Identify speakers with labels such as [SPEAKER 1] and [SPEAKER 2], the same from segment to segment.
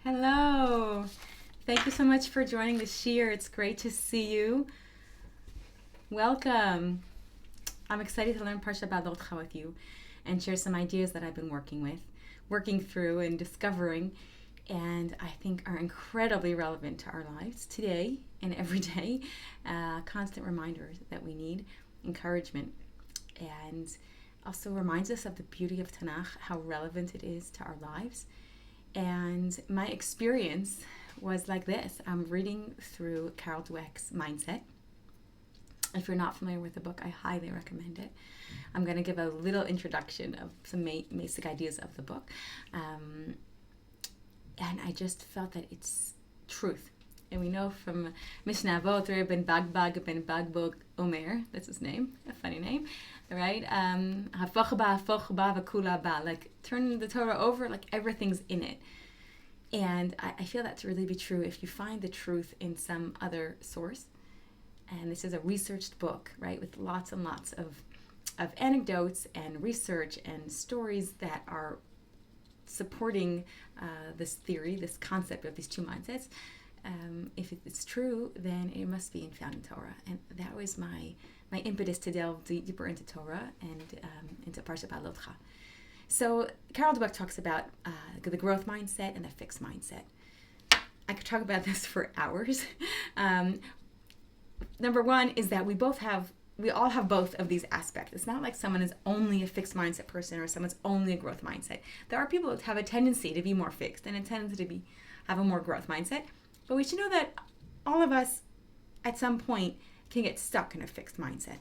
[SPEAKER 1] Hello. Thank you so much for joining the Shir. It's great to see you. Welcome. I'm excited to learn Parashat Beha'alotcha with you and share some ideas that I've been working through and discovering, and I think are incredibly relevant to our lives today and every day. Constant reminders that we need, encouragement, and also reminds us of the beauty of Tanakh, how relevant it is to our lives. And my experience was like this. I'm reading through Carol Dweck's Mindset. If you're not familiar with the book, I highly recommend it. I'm going to give a little introduction of some basic ideas of the book. And I just felt that it's truth. And we know from Mishnah Avot, ben Bagbog Omer, that's his name, a funny name, right? Hafoch ba v'kula ba, like turn the Torah over, like everything's in it. And I feel that to really be true if you find the truth in some other source. And this is a researched book, right, with lots and lots of anecdotes and research and stories that are supporting this theory, this concept of these two mindsets. If it's true, then it must be found in Torah. And that was my impetus to delve deeper into Torah and into Parashat Beha'alotcha. So Carol Dweck talks about the growth mindset and the fixed mindset. I could talk about this for hours. Number one is that we all have both of these aspects. It's not like someone is only a fixed mindset person or someone's only a growth mindset. There are people that have a tendency to be more fixed and a tendency to have a more growth mindset. But we should know that all of us, at some point, can get stuck in a fixed mindset.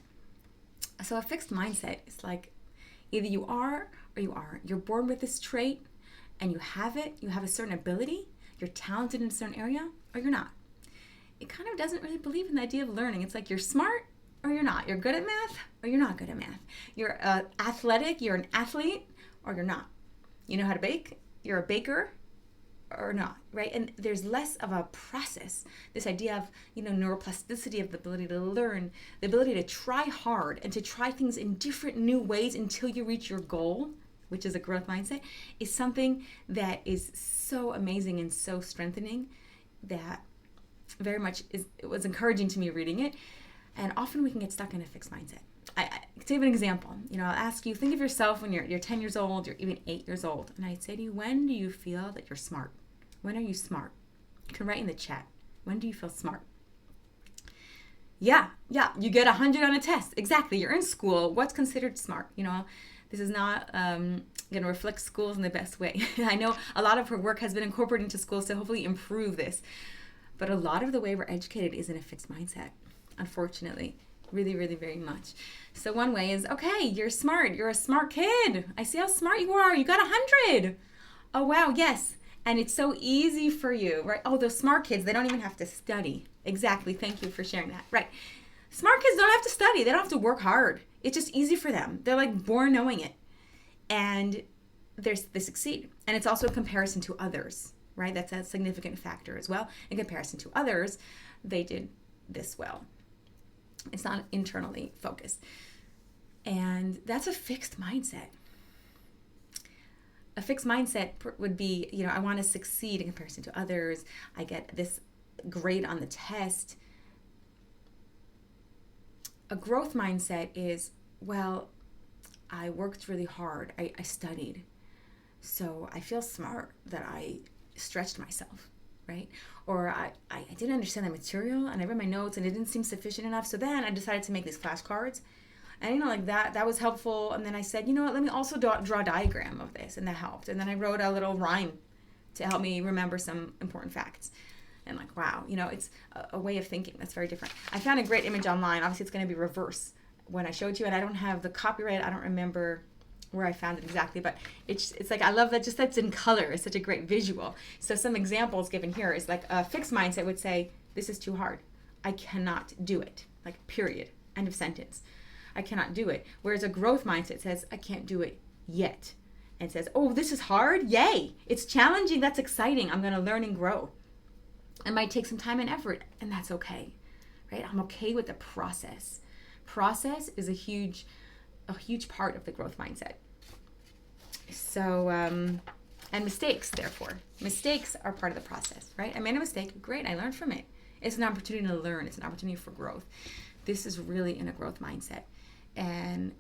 [SPEAKER 1] So a fixed mindset is like either you are or you aren't. You're born with this trait and you have it. You have a certain ability. You're talented in a certain area or you're not. It kind of doesn't really believe in the idea of learning. It's like you're smart or you're not. You're good at math or you're not good at math. You're athletic. You're an athlete or you're not. You know how to bake. You're a baker or not, right? And there's less of a process, this idea of, neuroplasticity, of the ability to learn, the ability to try hard and to try things in different new ways until you reach your goal, which is a growth mindset, is something that is so amazing and so strengthening that very much it was encouraging to me reading it. And often we can get stuck in a fixed mindset. I to give an example, I'll ask you, think of yourself when you're 10 years old, you're even 8 years old. And I'd say to you, when do you feel that you're smart? When are you smart? You can write in the chat. When do you feel smart? Yeah, you get 100 on a test. Exactly, you're in school. What's considered smart? This is not going to reflect schools in the best way. I know a lot of her work has been incorporated into schools to hopefully improve this. But a lot of the way we're educated is in a fixed mindset, unfortunately. Really, really, very much. So one way is, okay, you're smart. You're a smart kid. I see how smart you are. You got 100. Oh, wow, yes. And it's so easy for you, right? Oh, those smart kids, they don't even have to study. Exactly. Thank you for sharing that. Right. Smart kids don't have to study. They don't have to work hard. It's just easy for them. They're like born knowing it. And they succeed. And it's also a comparison to others, right? That's a significant factor as well. In comparison to others, they did this well. It's not internally focused. And that's a fixed mindset. A fixed mindset would be, I want to succeed in comparison to others. I get this grade on the test. A growth mindset is, well, I worked really hard. I studied. So I feel smart that I stretched myself, right? Or I didn't understand the material and I read my notes and it didn't seem sufficient enough. So then I decided to make these flashcards. And, like that was helpful. And then I said, let me also draw a diagram of this. And that helped. And then I wrote a little rhyme to help me remember some important facts. And wow, it's a way of thinking that's very different. I found a great image online. Obviously, it's going to be reverse when I showed you. And I don't have the copyright. I don't remember where I found it exactly. But it's like, I love that just that's in color. It's such a great visual. So some examples given here is like a fixed mindset would say, this is too hard. I cannot do it. Period. End of sentence. I cannot do it. Whereas a growth mindset says, I can't do it yet. And says, oh, this is hard? Yay. It's challenging. That's exciting. I'm going to learn and grow. It might take some time and effort, and that's okay, right? I'm okay with the process. Process is a huge part of the growth mindset. So And mistakes, therefore. Mistakes are part of the process, right? I made a mistake. Great, I learned from it. It's an opportunity to learn. It's an opportunity for growth. This is really in a growth mindset. And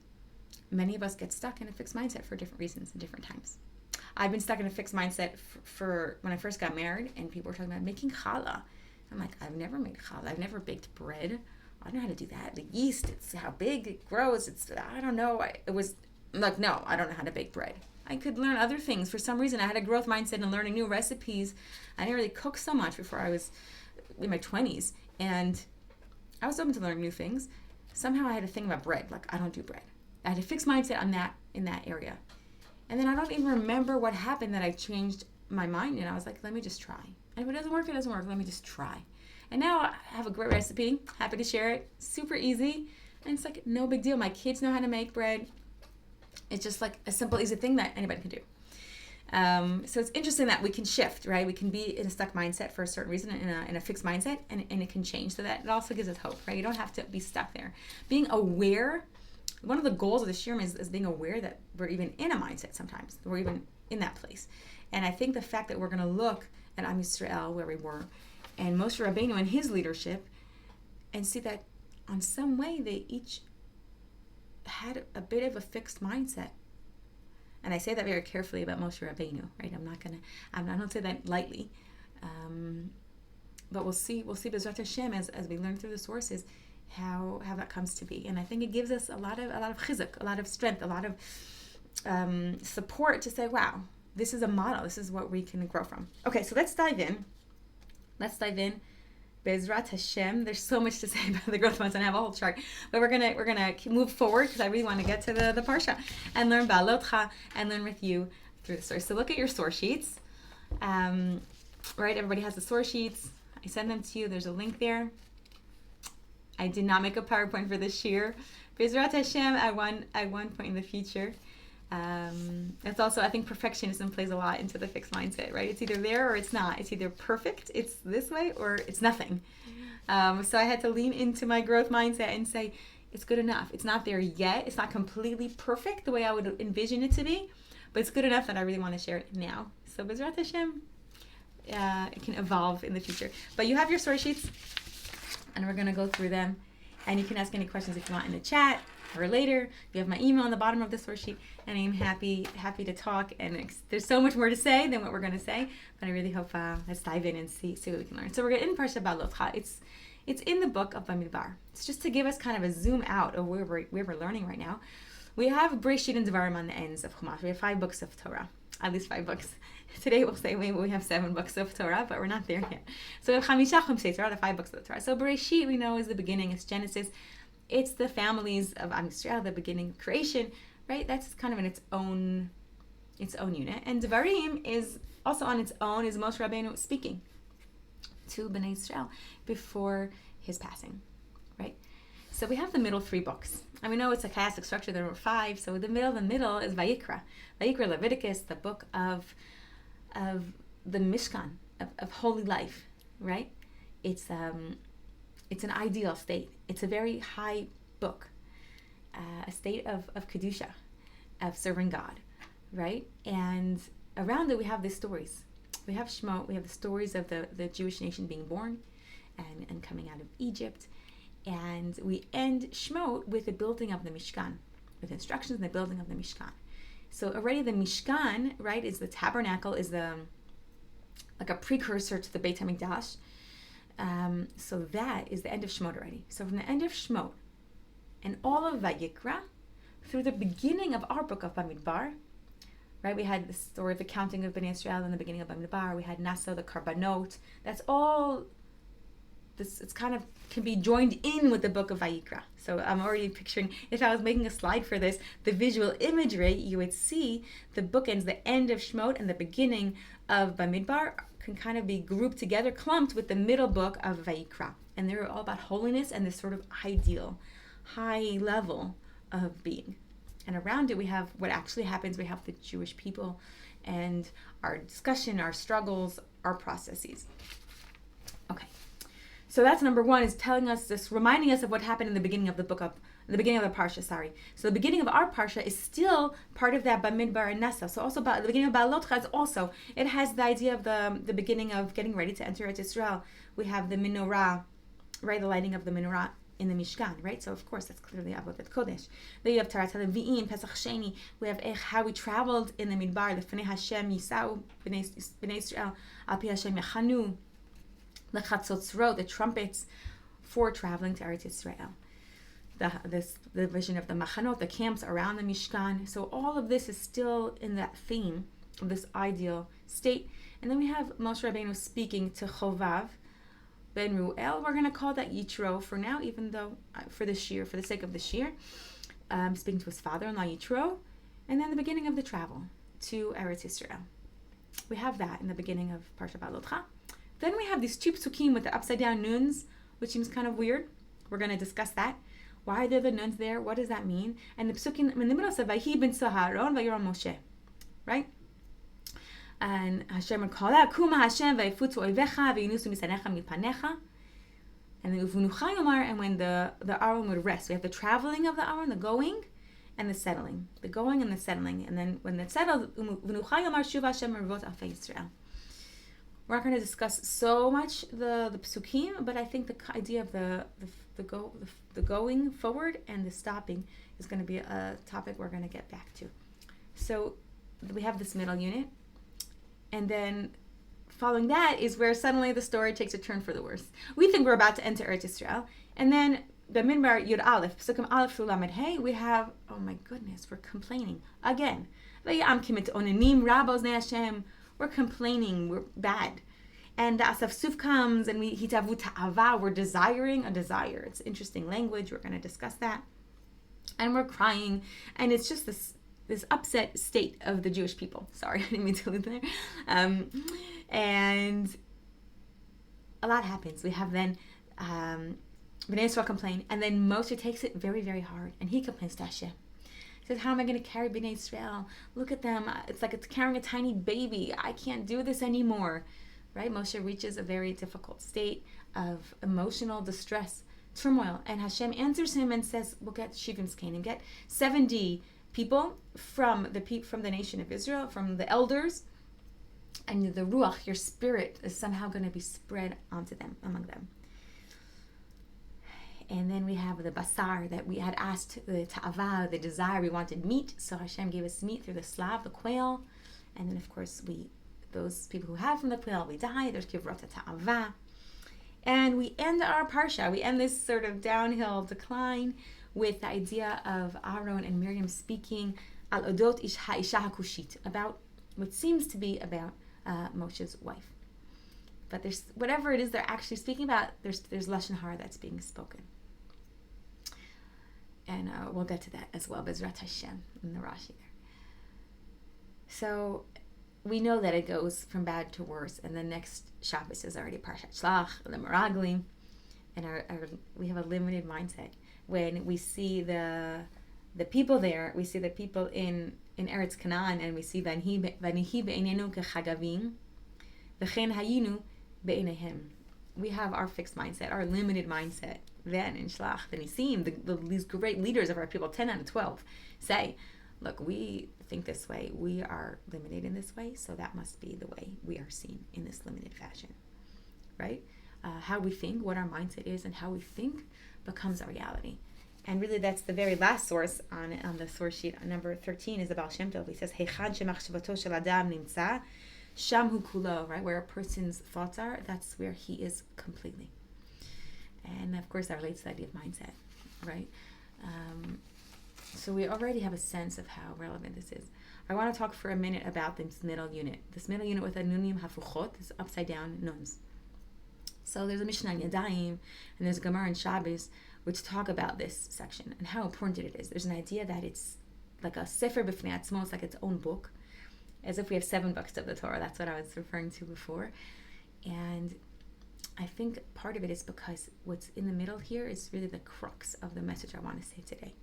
[SPEAKER 1] many of us get stuck in a fixed mindset for different reasons and different times. I've been stuck in a fixed mindset for when I first got married, and people were talking about making challah. I'm like, I've never made challah. I've never baked bread. I don't know how to do that. The yeast, it's how big it grows. I don't know. It was like, no, I don't know how to bake bread. I could learn other things. For some reason, I had a growth mindset and learning new recipes. I didn't really cook so much before I was in my 20s. And I was open to learning new things. Somehow I had a thing about bread. Like, I don't do bread. I had a fixed mindset on that, in that area. And then I don't even remember what happened that I changed my mind. And I was like, let me just try. And if it doesn't work, it doesn't work. Let me just try. And now I have a great recipe. Happy to share it. Super easy. And it's like no big deal. My kids know how to make bread. It's just like a simple, easy thing that anybody can do. So it's interesting that we can shift, right? We can be in a stuck mindset for a certain reason, in a fixed mindset, and it can change. So that it also gives us hope, right? You don't have to be stuck there. Being aware, one of the goals of the Shirim is being aware that we're even in a mindset sometimes. We're even in that place. And I think the fact that we're going to look at Am Yisrael, where we were, and Moshe Rabbeinu and his leadership, and see that on some way they each had a bit of a fixed mindset. And I say that very carefully about Moshe Rabbeinu, right? I don't say that lightly. But we'll see B'ezrat Hashem as we learn through the sources how that comes to be. And I think it gives us a lot of chizuk, a lot of strength, a lot of support to say, wow, this is a model. This is what we can grow from. Okay, so let's dive in. B'ezrat Hashem. There's so much to say about the growth mindset. I have a whole chart, but we're gonna move forward because I really want to get to the parsha and learn Beha'alotcha and learn with you through the source. So look at your source sheets. Right, everybody has the source sheets. I send them to you. There's a link there. I did not make a PowerPoint for this year. B'ezrat Hashem at one point in the future. That's also, I think perfectionism plays a lot into the fixed mindset, right? It's either there or it's not. It's either perfect, it's this way, or it's nothing. So I had to lean into my growth mindset and say, it's good enough. It's not there yet. It's not completely perfect the way I would envision it to be, but it's good enough that I really want to share it now. So B'ezrat Hashem, it can evolve in the future. But you have your source sheets, and we're going to go through them. And you can ask any questions if you want in the chat or later. You have my email on the bottom of the source sheet, and I'm happy to talk. And there's so much more to say than what we're going to say, but I really hope let's dive in and see what we can learn. So we're in Parashat Beha'alotcha. It's in the book of Bamidbar. It's just to give us kind of a zoom out of where we're learning right now. We have Bereshit and Devarim on the ends of Chumash. We have 5 books of Torah, at least 5 books. Today we'll say maybe we have 7 books of Torah, but we're not there yet. So we have Chamisha Chumsei Torah, the 5 books of the Torah. So Bereshit we know is the beginning. It's Genesis. It's the families of Am Yisrael, the beginning of creation, right? That's kind of in its own unit. And Devarim is also on its own, is Moshe Rabbeinu speaking to Bnei Yisrael before his passing, right? So we have the middle 3 books. And we know it's a chiastic structure, there were 5. So the middle is Vayikra. Vayikra, Leviticus, the book of the Mishkan, of holy life, right? It's an ideal state. It's a very high book, a state of Kedusha, of serving God, right? And around it we have these stories. We have Shemot, we have the stories of the Jewish nation being born and coming out of Egypt. And we end Shemot with the building of the Mishkan, with instructions in the building of the Mishkan. So already the Mishkan, right, is the tabernacle, is like a precursor to the Beit HaMikdash. So that is the end of Shemot already. So from the end of Shemot and all of Vayikra through the beginning of our book of Bamidbar, right? We had the story of the counting of Bnei Yisrael in the beginning of Bamidbar. We had Nasa, the Karbanot. That's all. It's kind of can be joined in with the book of Vayikra. So I'm already picturing, if I was making a slide for this, the visual imagery, you would see the bookends, the end of Shemot and the beginning of Bamidbar can kind of be grouped together, clumped with the middle book of Vayikra. And they're all about holiness and this sort of ideal, high level of being. And around it we have what actually happens. We have the Jewish people and our discussion, our struggles, our processes. Okay. So that's number 1, is telling us this, reminding us of what happened in the beginning of the book of the beginning of the parsha, sorry. So the beginning of our parsha is still part of that Bamidbar and Nasa. So also the beginning of Beha'alotcha is also, it has the idea of the beginning of getting ready to enter Yisrael. We have the menorah, right, the lighting of the menorah in the Mishkan, right? So of course that's clearly Avodat Kodesh. Then you have Tarat HaLevi'im, Pesach Sheni. We have how we traveled in the Midbar, Lefnei Hashem Yisau, Bnei Yisrael, Al Pi Hashem Yachanu, the Chatzotzrot, the trumpets for traveling to Eretz Yisrael. The vision of the machanot, the camps around the Mishkan. So all of this is still in that theme of this ideal state. And then we have Moshe Rabbeinu speaking to Chovav ben Ruel. We're going to call that Yitro for now, even though for the sake of the shir, speaking to his father-in-law Yitro. And then the beginning of the travel to Eretz Yisrael. We have that in the beginning of Parashat Beha'alotcha. Then we have these two psukim with the upside down nuns, which seems kind of weird. We're going to discuss that. Why are there the nuns there? What does that mean? And the psukim in the middle says, Vayhi ben Saharon vayron Moshe. Right? And Hashem would call out, Kuma Hashem vayfutzu oivecha vayunusu misanecha mipanecha. And then uvunucha yomar, and when the Aron would rest. We have the traveling of the Aron, the going, and the settling. The going and the settling. And then when it's settled, uvunucha yomar shuva Hashem mervot alfei Yisrael. We're not going to discuss so much the psukim, but I think the idea of the going forward and the stopping is going to be a topic we're going to get back to. So we have this middle unit, and then following that is where suddenly the story takes a turn for the worse. We think we're about to enter Eretz Yisrael, and then the Minbar Yud Aleph, Psukim Aleph through Lamed Hey, we have, oh my goodness, we're complaining again. We're complaining, we're bad. And the Asaf Suf comes, and we hitavu ta'ava, we're desiring a desire. It's interesting language, we're going to discuss that. And we're crying, and it's just this upset state of the Jewish people. Sorry, I didn't mean to leave there. And a lot happens. We have then Bnei Yisrael complain, and then Moshe takes it very, very hard, and he complains to Hashem. He says, how am I going to carry Bnei Yisrael? Look at them. It's like it's carrying a tiny baby. I can't do this anymore. Right? Moshe reaches a very difficult state of emotional distress, turmoil. And Hashem answers him and says, we'll get Shivim Zkenim, get 70 people from the nation of Israel, from the elders, and the Ruach, your spirit, is somehow going to be spread onto them, among them. And then we have the basar that we had asked, the ta'ava, the desire, we wanted meat. So Hashem gave us meat through the slav, the quail. And then, of course, those people who have from the quail, we die. There's kivrot ta'ava. And we end our parsha. We end this sort of downhill decline with the idea of Aaron and Miriam speaking al odot isha hakushit, about what seems to be about Moshe's wife. But there's whatever it is they're actually speaking about, there's lashon hara that's being spoken. And we'll get to that as well, Bezrat Hashem, in the Rashi there. So we know that it goes from bad to worse, and the next Shabbos is already Parashat Shlach, the Meraglim, and we have a limited mindset. When we see the people there, we see the people in Eretz Canaan, and we see Vanihi be'einenu kechagavim, v'chen hayinu be'einehim. We have our fixed mindset, our limited mindset. Then in Shlach, the Nisim, these great leaders of our people, 10 out of 12, say, look, we think this way, we are limited in this way, so that must be the way we are seen in this limited fashion, right? How we think, what our mindset is, and how we think becomes a reality. And really that's the very last source on the source sheet, number 13, is about Shem Tov. He says, Heichad shemachshavato shel adam nimtza, sham hu kulo, right? Where a person's thoughts are, that's where he is completely. And of course that relates to the idea of mindset, right? So we already have a sense of how relevant this is. I want to talk for a minute about this middle unit. This middle unit with a nunim hafuchot, this upside down nuns. So there's a Mishnah in Yadayim, and there's a Gemara in Shabbos, which talk about this section and how important it is. There's an idea that it's like a sefer b'fnei atzmo, it's like its own book, as if we have 7 books of the Torah. That's what I was referring to before. And I think part of it is because what's in the middle here is really the crux of the message I want to say today,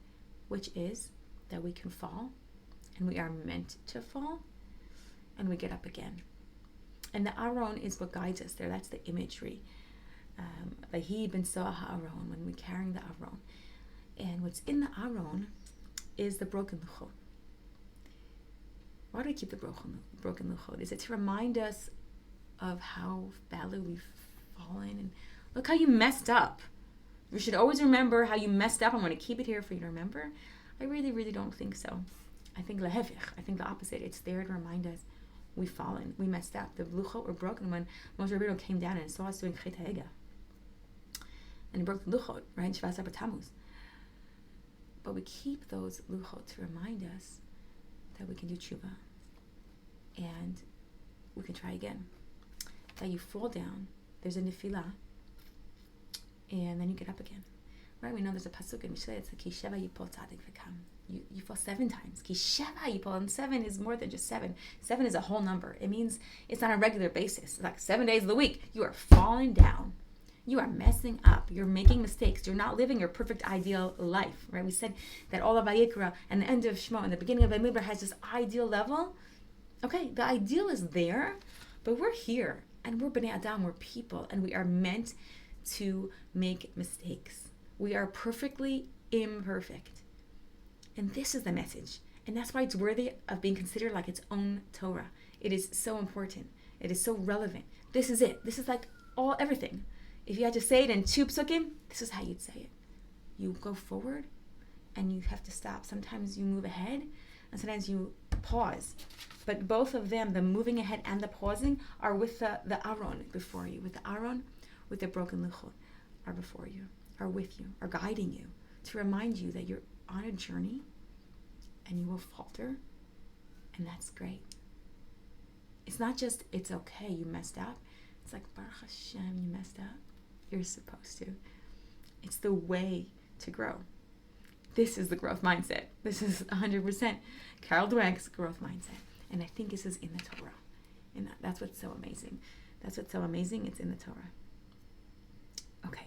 [SPEAKER 1] which is that we can fall, and we are meant to fall, and we get up again. And the Aron is what guides us there. That's the imagery. Vahi ben Soah Aaron, when we're carrying the Aron. And what's in the Aron is the broken luchot. Why do we keep the broken luchot? Is it to remind us of how badly we've fallen? And look how you messed up. You should always remember how you messed up. I'm going to keep it here for you to remember. I really, really don't think so. I think lehevich. I think the opposite. It's there to remind us we've fallen. We messed up. The luchot were broken when Moshe Rabbeinu came down and saw us doing chet ha'ega. And he broke the luchot, right? Shvas Tammuz. But we keep those luchot to remind us that we can do tshuva. And we can try again. That you fall down. There's a nefilah. And then you get up again. Right? We know there's a pasuk in Mishlei. It's like Ki Sheva Yipol Tzadik V'Kam. You fall 7 times. Ki Sheva Yipol. And 7 is more than just 7. 7 is a whole number. It means it's on a regular basis. It's like 7 days of the week. You are falling down. You are messing up. You're making mistakes. You're not living your perfect ideal life. Right? We said that all of Vayikra and the end of Shmo and the beginning of Vayimidbar has this ideal level. Okay, the ideal is there, but we're here. And we're Bnei Adam. We're people. And we are meant to make mistakes. We are perfectly imperfect. And this is the message. And that's why it's worthy of being considered like its own Torah. It is so important. It is so relevant. This is it. This is like everything. If you had to say it in 2 psukim, this is how you'd say it. You go forward and you have to stop. Sometimes you move ahead and sometimes you pause. But both of them, the moving ahead and the pausing, are with the Aron before you. With the Aron, with the broken luchot, are before you, are with you, are guiding you to remind you that you're on a journey and you will falter, and that's great. It's not just, it's okay, you messed up. It's like, Baruch Hashem, you messed up. You're supposed to. It's the way to grow. This is the growth mindset. This is 100% Carol Dweck's growth mindset. And I think this is in the Torah. And that's what's so amazing. That's what's so amazing. It's in the Torah. Okay.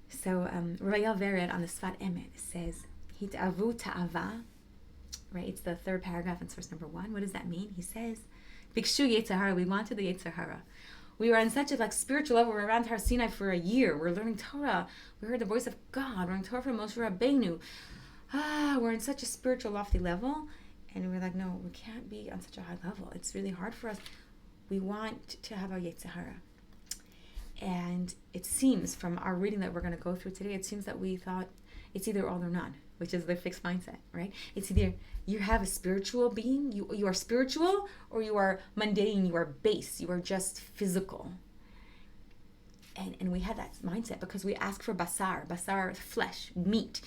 [SPEAKER 1] So Royal Vered on the Sfat Emet says, Hit'avu ta'ava. Right? It's the 3rd paragraph in source number 1. What does that mean? He says, Bikshu Yetzirah. We wanted the Yetzirah. We were on such a spiritual level. We were around Har Sinai for a year. We're learning Torah. We heard the voice of God. We're learning Torah from Moshe Rabbeinu. We're in such a spiritual, lofty level. And we're like, no, we can't be on such a high level. It's really hard for us. We want to have our Yetzirah. And it seems from our reading that we're going to go through today, it seems that we thought it's either all or none, which is the fixed mindset, right? It's either you have a spiritual being, you are spiritual, or you are mundane, you are base, you are just physical. And we had that mindset because we ask for basar, flesh, meat,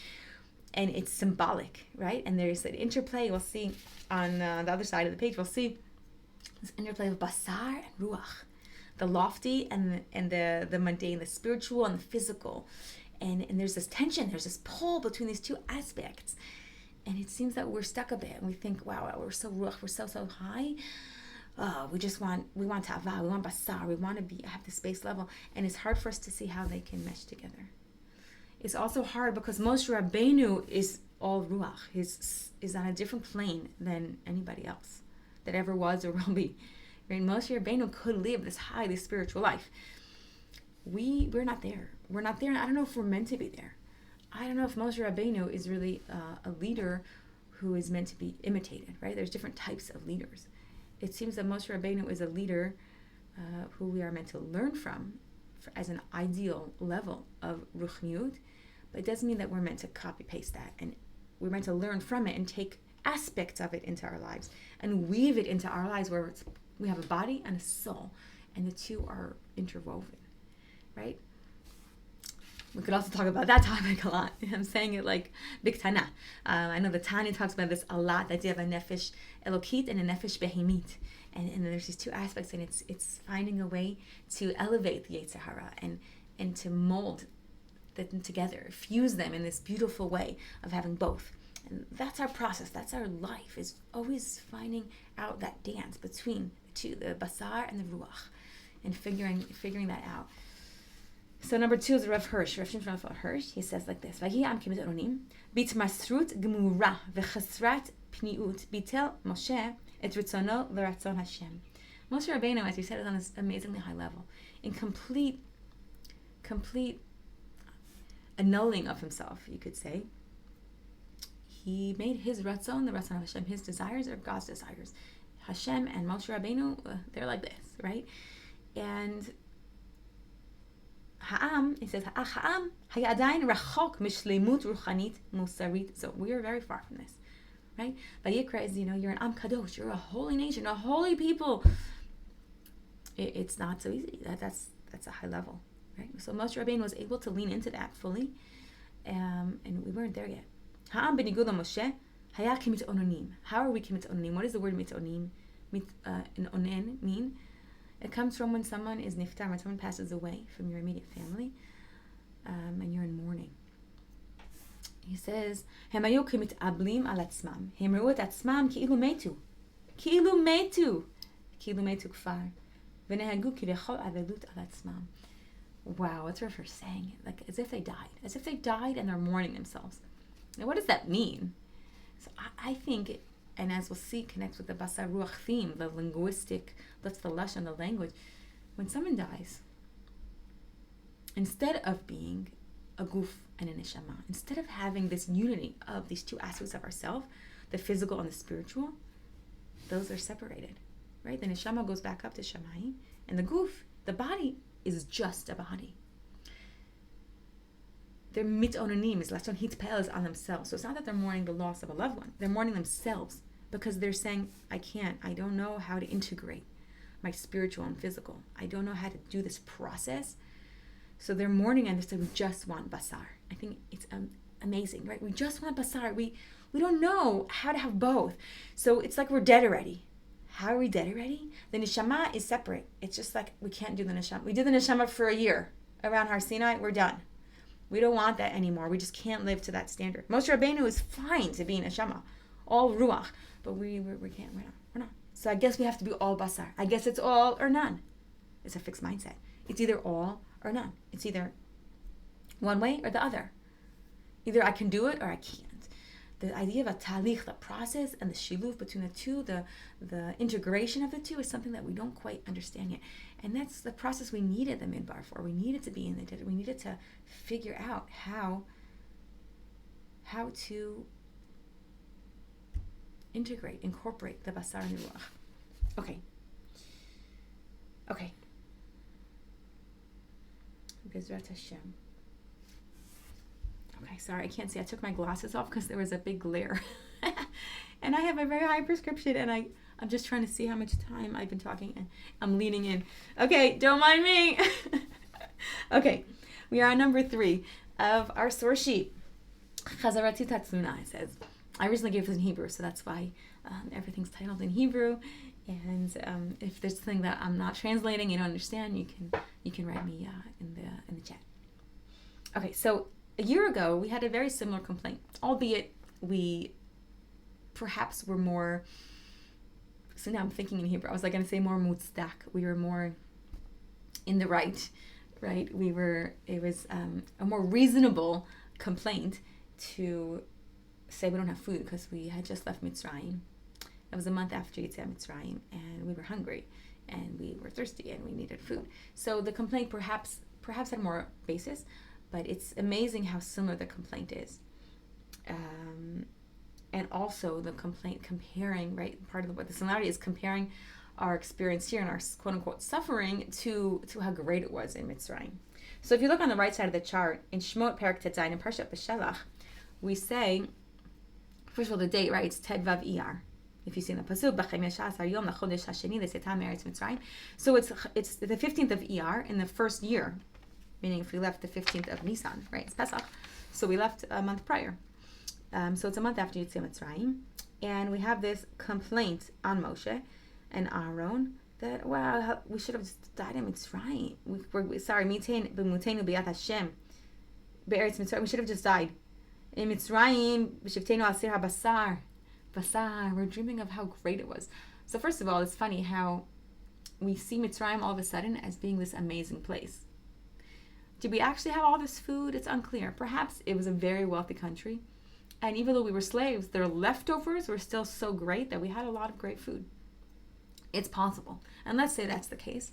[SPEAKER 1] and it's symbolic, right? And there's an interplay, we'll see on the other side of the page, we'll see this interplay of basar and ruach, the lofty and the mundane, the spiritual and the physical. And there's this tension, there's this pull between these 2 aspects. And it seems that we're stuck a bit. And we think, wow, we're so ruach, we're so high. We want tava, we want basar, we want to have this base level. And it's hard for us to see how they can mesh together. It's also hard because Moshe Rabbeinu is all ruach. Is on a different plane than anybody else that ever was or will be. Right? Moshe Rabbeinu could live this high, this spiritual life. We're not there. We're not there, and I don't know if we're meant to be there. I don't know if Moshe Rabbeinu is really a leader who is meant to be imitated, right? There's different types of leaders. It seems that Moshe Rabbeinu is a leader who we are meant to learn from as an ideal level of ruchniut, but it doesn't mean that we're meant to copy-paste that, and we're meant to learn from it and take aspects of it into our lives and weave it into our lives where we have a body and a soul, and the 2 are interwoven, right? We could also talk about that topic a lot. I'm saying it like big tana. I know the Tanya talks about this a lot, the idea of a nefesh elokit and a nefesh behemit. And there's these 2 aspects, and it's finding a way to elevate the Yetzer Hara and to mold them together, fuse them in this beautiful way of having both. And that's our process, that's our life, is always finding out that dance between the 2, the basar and the ruach, and figuring that out. So number 2 is Rav Hirsch. Rav Shimshon Hirsch. He says like this: "Vayiyam kimet onim bitmasrut gemura v'chasrat pniut bitel Moshe et ritzono v'ratzon Hashem." Moshe Rabbeinu, as we said, is on this amazingly high level, in complete annulling of himself, you could say. He made his ratzon, the ratzon of Hashem, his desires are God's desires. Hashem and Moshe Rabbeinu, they're like this, right? And Ha'am, it says, Ha'am hayadayin rachok mishleimut ruchanit musarit. So we are very far from this, right? Vayikra is, you're an Am Kadosh, you're a holy nation, a holy people. It's not so easy. That's a high level, right? So Moshe Rabbeinu was able to lean into that fully, and we weren't there yet. Ha'am benigud Moshe haya kimitzonim. How are we kimitzonim? What does the word mitzonim, onen, mean? It comes from when someone is niftar, when someone passes away from your immediate family, and you're in mourning. He says, "Hemayu kimitablim al atzmam. Hemru et atzmam ki'ilu metu kfar v'nehagu kivechol avelut al atzmam." Wow, what's Rav saying? Like as if they died, and they're mourning themselves. Now, what does that mean? So I think, and as we'll see, connects with the basar ruach theme, the linguistic, that's the lashon, the language. When someone dies, instead of being a guf and a neshama, instead of having this unity of these two aspects of ourselves, the physical and the spiritual, those are separated, right? The neshama goes back up to shamayim, and the guf, the body, is just a body. Their mitononim is lashon hitpel is on themselves. So it's not that they're mourning the loss of a loved one. They're mourning themselves because they're saying, I don't know how to integrate my spiritual and physical. I don't know how to do this process. So they're mourning and they say, we just want basar. I think it's amazing, right? We just want basar. We don't know how to have both. So it's like we're dead already. How are we dead already? The neshama is separate. It's just like we can't do the neshama. We did the neshama for a year around Har Sinai. We're done. We don't want that anymore. We just can't live to that standard. Moshe Rabbeinu is fine to be neshama, all ruach, but we can't. We're not. So I guess we have to be all basar. I guess it's all or none. It's a fixed mindset. It's either all or none. It's either one way or the other. Either I can do it or I can't. The idea of a talich, the process, and the shiluf between the two, the integration of the two is something that we don't quite understand yet. And that's the process we needed the midbar for. We needed to be in the desert. We needed to figure out how to incorporate the basar and the ruach. Okay. Bezrat Hashem. Okay, sorry, I can't see. I took my glasses off because there was a big glare. And I have a very high prescription, and I'm just trying to see how much time I've been talking, and I'm leaning in. Okay, don't mind me. Okay, we are on number 3 of our source sheet. Chazarati Tatzuna, it says. I originally gave this in Hebrew, so that's why everything's titled in Hebrew. And if there's something that I'm not translating, you don't understand, you can write me in the chat. Okay, so a year ago we had a very similar complaint, albeit we perhaps were more. So now I'm thinking in Hebrew. I was like going to say more mutzdak. We were more in the right? It was a more reasonable complaint to say we don't have food because we had just left Mitzrayim. It was a month after Yetziat Mitzrayim, and we were hungry, and we were thirsty, and we needed food. So the complaint perhaps had more basis, but it's amazing how similar the complaint is. And also the complaint comparing, right? Part of what the similarity is comparing our experience here and our quote-unquote suffering to how great it was in Mitzrayim. So if you look on the right side of the chart, in Shemot Perek Tetzayin, in Parashat Beshalach, we say, first of all, the date, right? It's Ted Vav Iyar. If you see in the pasuk, Yom Lachodesh Hasheni L'Setam Meretz Mitzrayim. So it's the 15th of Iyar in the first year, meaning if we left the 15th of Nisan, right? It's Pesach. So we left a month prior. So it's a month after Yetziat Mitzrayim. And we have this complaint on Moshe and Aaron that, wow, we should have just died in Mitzrayim. We should have just died. In Mitzrayim, Basar, we're dreaming of how great it was. So first of all, it's funny how we see Mitzrayim all of a sudden as being this amazing place. Did we actually have all this food? It's unclear. Perhaps it was a very wealthy country. And even though we were slaves, their leftovers were still so great that we had a lot of great food. It's possible. And let's say that's the case.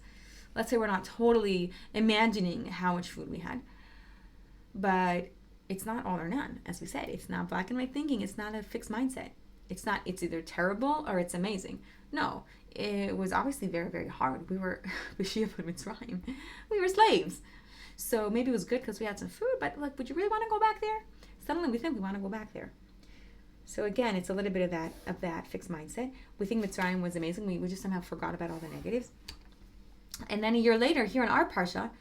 [SPEAKER 1] Let's say we're not totally imagining how much food we had. But it's not all or none, as we said. It's not black and white thinking. It's not a fixed mindset. It's either terrible or it's amazing. No, it was obviously very, very hard. We were Mitzrayim. We were slaves. So maybe it was good because we had some food, but look, would you really want to go back there? Suddenly we think we want to go back there. So again, it's a little bit of that fixed mindset. We think Mitzrayim was amazing. We just somehow forgot about all the negatives. And then a year later, here in our parsha,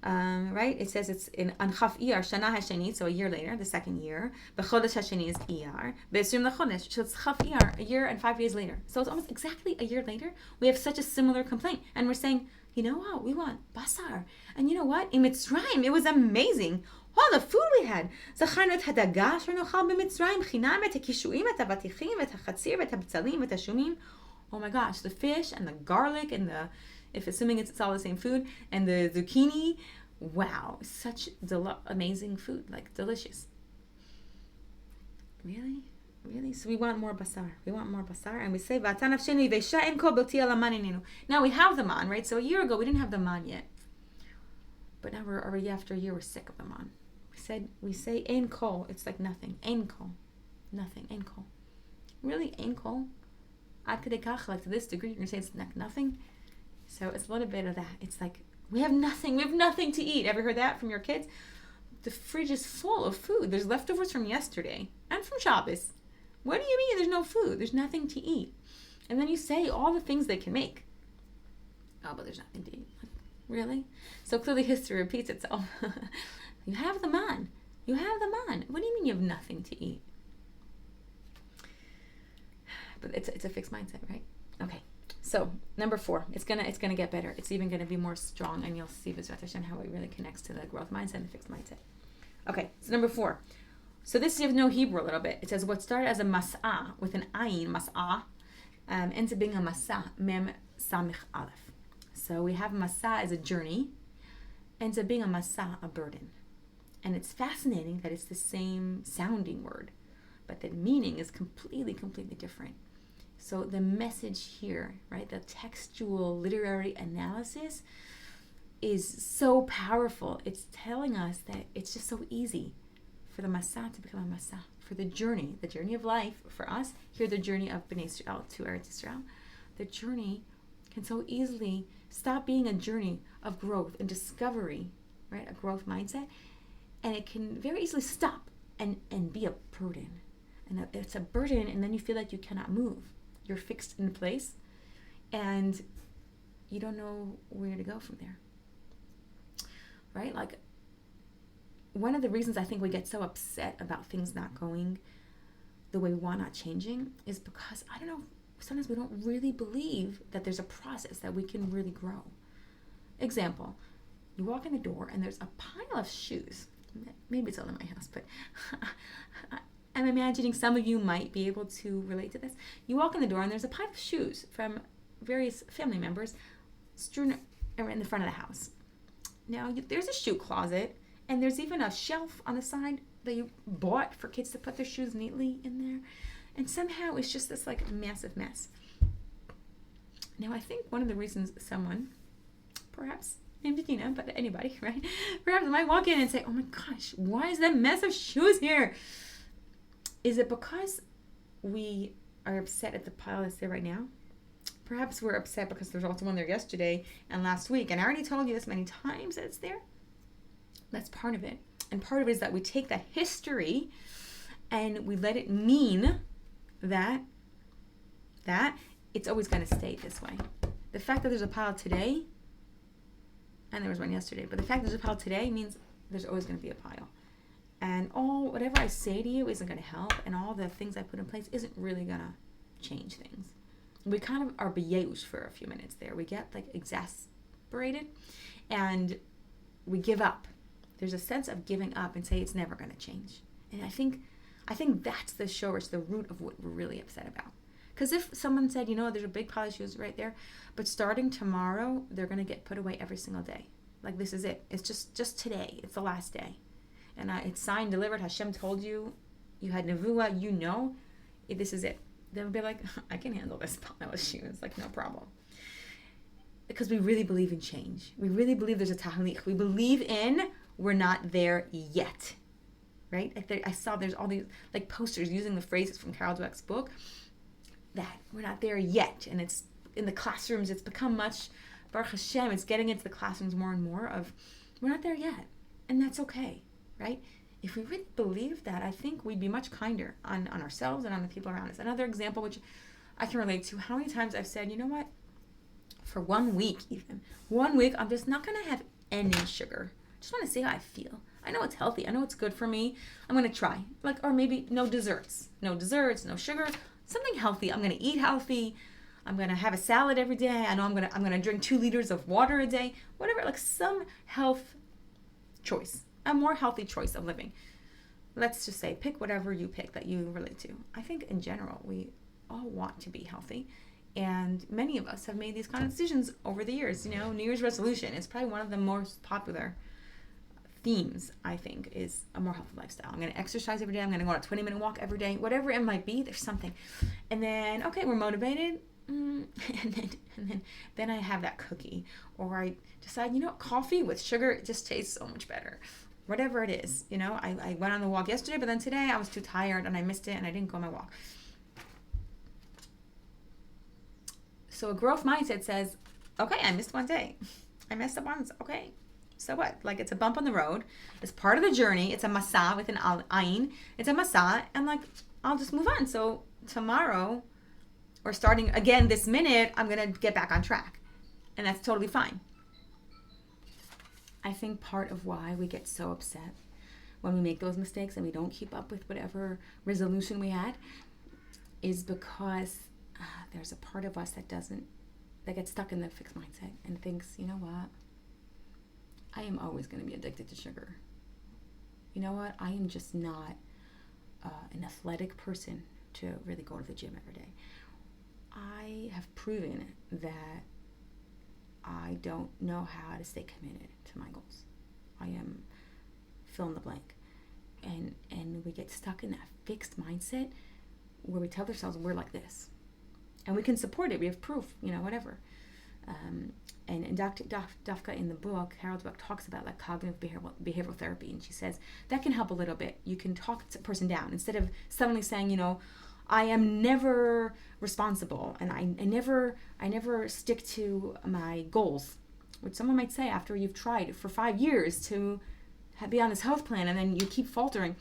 [SPEAKER 1] right? It says it's in Anchaf Iyar, Shana Hasheni, so a year later, the second year. Bechodesh Hasheni is Iyar. Be'esrim Lechodesh, so it's Chaf Iyar, a year and 5 days later. So it's almost exactly a year later. We have such a similar complaint. And we're saying, you know what? We want basar. And you know what? In Mitzrayim, it was amazing. All the food we had. זכרנו את הדגה אשר נאכל במצרים, חינם את הקישואים, את הבטיחים, את החציר, ואת הבצלים, ואת השומים. Oh my gosh, the fish and the garlic and if assuming it's all the same food, and the zucchini. Wow, such amazing food, like delicious. Really? So we want more basar. And we say, now we have the man, right? So a year ago we didn't have the man yet. But now we're already after a year, we're sick of the man. We say ein kol, it's like nothing. Ein kol. Nothing. Ein kol. Really, ein kol? Ad kadei kach, like to this degree, you're going to say it's like nothing? So it's a little bit of that. It's like, we have nothing to eat. Ever heard that from your kids? The fridge is full of food. There's leftovers from yesterday and from Shabbos. What do you mean there's no food? There's nothing to eat. And then you say all the things they can make. Oh, but there's nothing to eat. Really? So clearly history repeats itself. You have the man. What do you mean you have nothing to eat? But it's a fixed mindset, right? Okay. So number 4, it's gonna get better. It's even gonna be more strong, and you'll see B'ezrat Hashem how it really connects to the growth mindset and the fixed mindset. Okay, so number 4. So this you have no Hebrew a little bit. It says what started as a mas'ah with an ayin, mas'ah, ends up being a mas'ah, mem samich aleph. So we have mas'ah as a journey, ends up being a mas'ah, a burden. And it's fascinating that it's the same sounding word, but the meaning is completely different. So the message here, right, the textual literary analysis is so powerful. It's telling us that it's just so easy for the Masah to become a Masah, for the journey of life for us, here the journey of Bnei Yisrael to Eretz Yisrael. The journey can so easily stop being a journey of growth and discovery, right, a growth mindset, and it can very easily stop and be a burden. And it's a burden, and then you feel like you cannot move. You're fixed in place, and you don't know where to go from there, right? Like, one of the reasons I think we get so upset about things not going the way we want, not changing, is because, I don't know, sometimes we don't really believe that there's a process that we can really grow. Example, you walk in the door and there's a pile of shoes. Maybe it's all in my house, but I'm imagining some of you might be able to relate to this. You walk in the door and there's a pile of shoes from various family members strewn in the front of the house. Now, there's a shoe closet, and there's even a shelf on the side that you bought for kids to put their shoes neatly in there. And somehow it's just this like massive mess. Now, I think one of the reasons someone, perhaps named Tina, but anybody, right, perhaps might walk in and say, oh my gosh, why is that mess of shoes here? Is it because we are upset at the pile that's there right now? Perhaps we're upset because there's also one there yesterday and last week, and I already told you this many times that it's there. That's part of it. And part of it is that we take that history and we let it mean that it's always going to stay this way. The fact that there's a pile today, and there was one yesterday, but the fact that there's a pile today means there's always going to be a pile. And whatever I say to you isn't going to help, and all the things I put in place isn't really going to change things. We kind of are beyeush for a few minutes there. We get like exasperated, and we give up. There's a sense of giving up and say it's never going to change. And I think that's the shorish, the root of what we're really upset about. Because if someone said, there's a big pile of shoes right there, but starting tomorrow, they're going to get put away every single day. Like, this is it. It's just today. It's the last day. And it's signed, delivered. Hashem told you. You had nevuah. This is it. They'll be like, I can handle this pile of shoes. Like, no problem. Because we really believe in change. We really believe there's a tahlich. We believe in we're not there yet, right? I saw there's all these like posters using the phrases from Carol Dweck's book that we're not there yet. And it's in the classrooms, it's become much, Baruch Hashem, it's getting into the classrooms more and more of, we're not there yet. And that's okay, right? If we really believe that, I think we'd be much kinder on ourselves and on the people around us. Another example, which I can relate to, how many times I've said, you know what? For 1 week even, 1 week, I'm just not going to have any sugar. Just want to see how I feel. I know it's healthy. I know it's good for me. I'm going to try. Or maybe no desserts. No desserts, no sugar. Something healthy. I'm going to eat healthy. I'm going to have a salad every day. I know I'm going to drink 2 liters of water a day. Whatever, some health choice. A more healthy choice of living. Let's just say, pick whatever you pick that you relate to. I think in general, we all want to be healthy. And many of us have made these kind of decisions over the years. New Year's resolution is probably one of the most popular themes, I think, is a more healthy lifestyle. I'm going to exercise every day. I'm going to go on a 20-minute walk every day. Whatever it might be, there's something. And then, okay, we're motivated. And then I have that cookie. Or I decide, coffee with sugar, it just tastes so much better. Whatever it is, I went on the walk yesterday, but then today I was too tired and I missed it and I didn't go on my walk. So a growth mindset says, okay, I missed 1 day. I messed up once. Okay, so what? It's a bump on the road. It's part of the journey. It's a masa with an ayin. It's a masa, and I'll just move on. So tomorrow, or starting again this minute, I'm going to get back on track. And that's totally fine. I think part of why we get so upset when we make those mistakes and we don't keep up with whatever resolution we had is because there's a part of us that gets stuck in the fixed mindset and thinks, you know what? I am always going to be addicted to sugar. You know what? I am just not an athletic person to really go to the gym every day. I have proven that I don't know how to stay committed to my goals. I am fill in the blank. And we get stuck in that fixed mindset where we tell ourselves we're like this. And we can support it. We have proof, whatever. And Dr. Dafka in the book, Harold Dweck, talks about cognitive behavioral therapy. And she says that can help a little bit. You can talk a person down instead of suddenly saying, I am never responsible and I never stick to my goals, which someone might say after you've tried for 5 years to be on this health plan and then you keep faltering.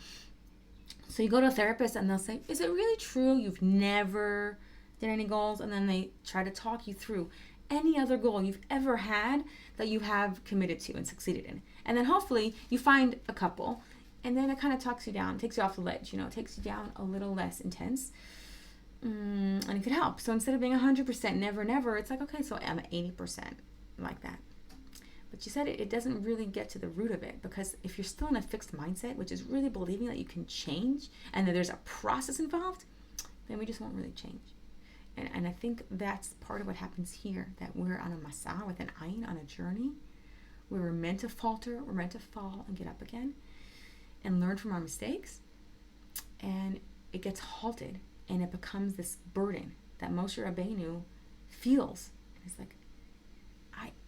[SPEAKER 1] So you go to a therapist and they'll say, is it really true you've never did any goals? And then they try to talk you through any other goal you've ever had that you have committed to and succeeded in. And then hopefully you find a couple and then it kind of talks you down, takes you off the ledge, it takes you down a little less intense. And it could help. So instead of being 100% never, it's okay, so I'm 80% like that. But you said it doesn't really get to the root of it, because if you're still in a fixed mindset, which is really believing that you can change and that there's a process involved, then we just won't really change. And I think that's part of what happens here, that we're on a masa with an ayin, on a journey where we're meant to falter, we're meant to fall and get up again and learn from our mistakes, and it gets halted and it becomes this burden that Moshe Rabbeinu feels. And it's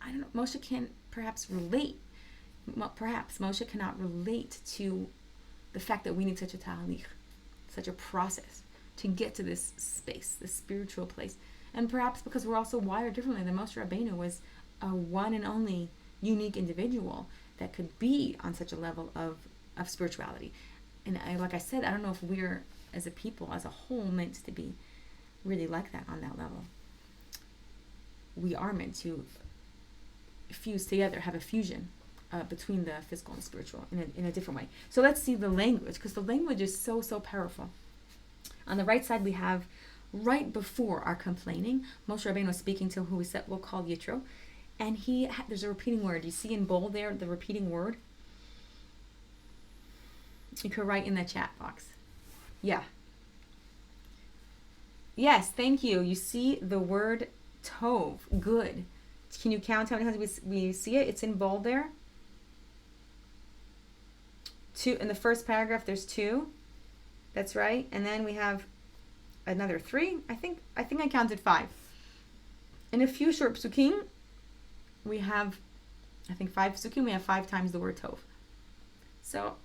[SPEAKER 1] I don't know, Moshe can perhaps relate, perhaps Moshe cannot relate to the fact that we need such a tahalich, such a process to get to this space, this spiritual place. And perhaps because we're also wired differently, than Moshe Rabbeinu was a one and only unique individual that could be on such a level of spirituality. And like I said, I don't know if we're, as a people, as a whole, meant to be really like that on that level. We are meant to fuse together, have a fusion between the physical and spiritual in a different way. So let's see the language, because the language is so powerful. On the right side, we have, right before our complaining, Moshe Rabbeinu was speaking to who we'll call Yitro, and there's a repeating word. You see in bold there, the repeating word? You could write in the chat box. Yeah. Yes, thank you. You see the word tov, good. Can you count how many times we see it? It's in bold there. 2 in the first paragraph. There's 2. That's right. And then we have another 3. I think I counted 5. In a few short psukim, we have, I think 5 psukim. We have 5 times the word tov. So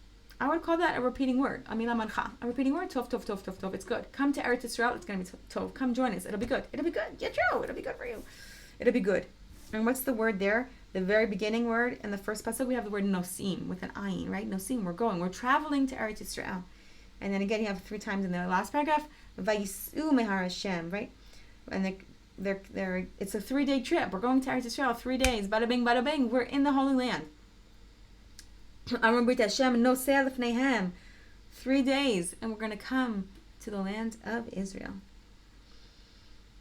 [SPEAKER 1] I would call that a repeating word. Amila mancha. A repeating word. Tov, tov, tov, tov, tov. It's good. Come to Eretz Yisrael. It's going to be tov. Come join us. It'll be good. It'll be good. Yitro. It'll be good for you. It'll be good. And what's the word there? The very beginning word in the first pasuk, we have the word nosim with an ayin, right? Nosim. We're going. We're traveling to Eretz Yisrael. And then again, you have 3 times in the last paragraph, vayisu mehar Hashem, right? And they're it's a 3-day trip. We're going to Eretz Yisrael, 3 days. Bada bing, bada bing. We're in the Holy Land. Amar brit Hashem noseh lefneihem. 3 days, and we're going to come to the land of Israel.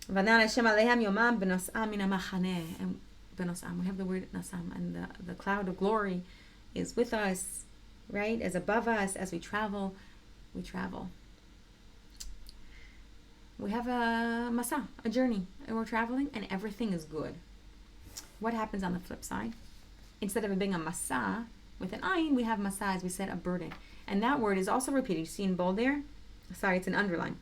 [SPEAKER 1] Vanan Hashem alehem yomam b'nosam min hamachaneh. And b'nosam, we have the word nasam, and the cloud of glory is with us, right? As above us, as we travel. We travel. We have a masa, a journey, and we're traveling, and everything is good. What happens on the flip side? Instead of it being a masa with an ayin, we have masa, as we said, a burden. And that word is also repeated. You see in bold there? Sorry, it's an underline.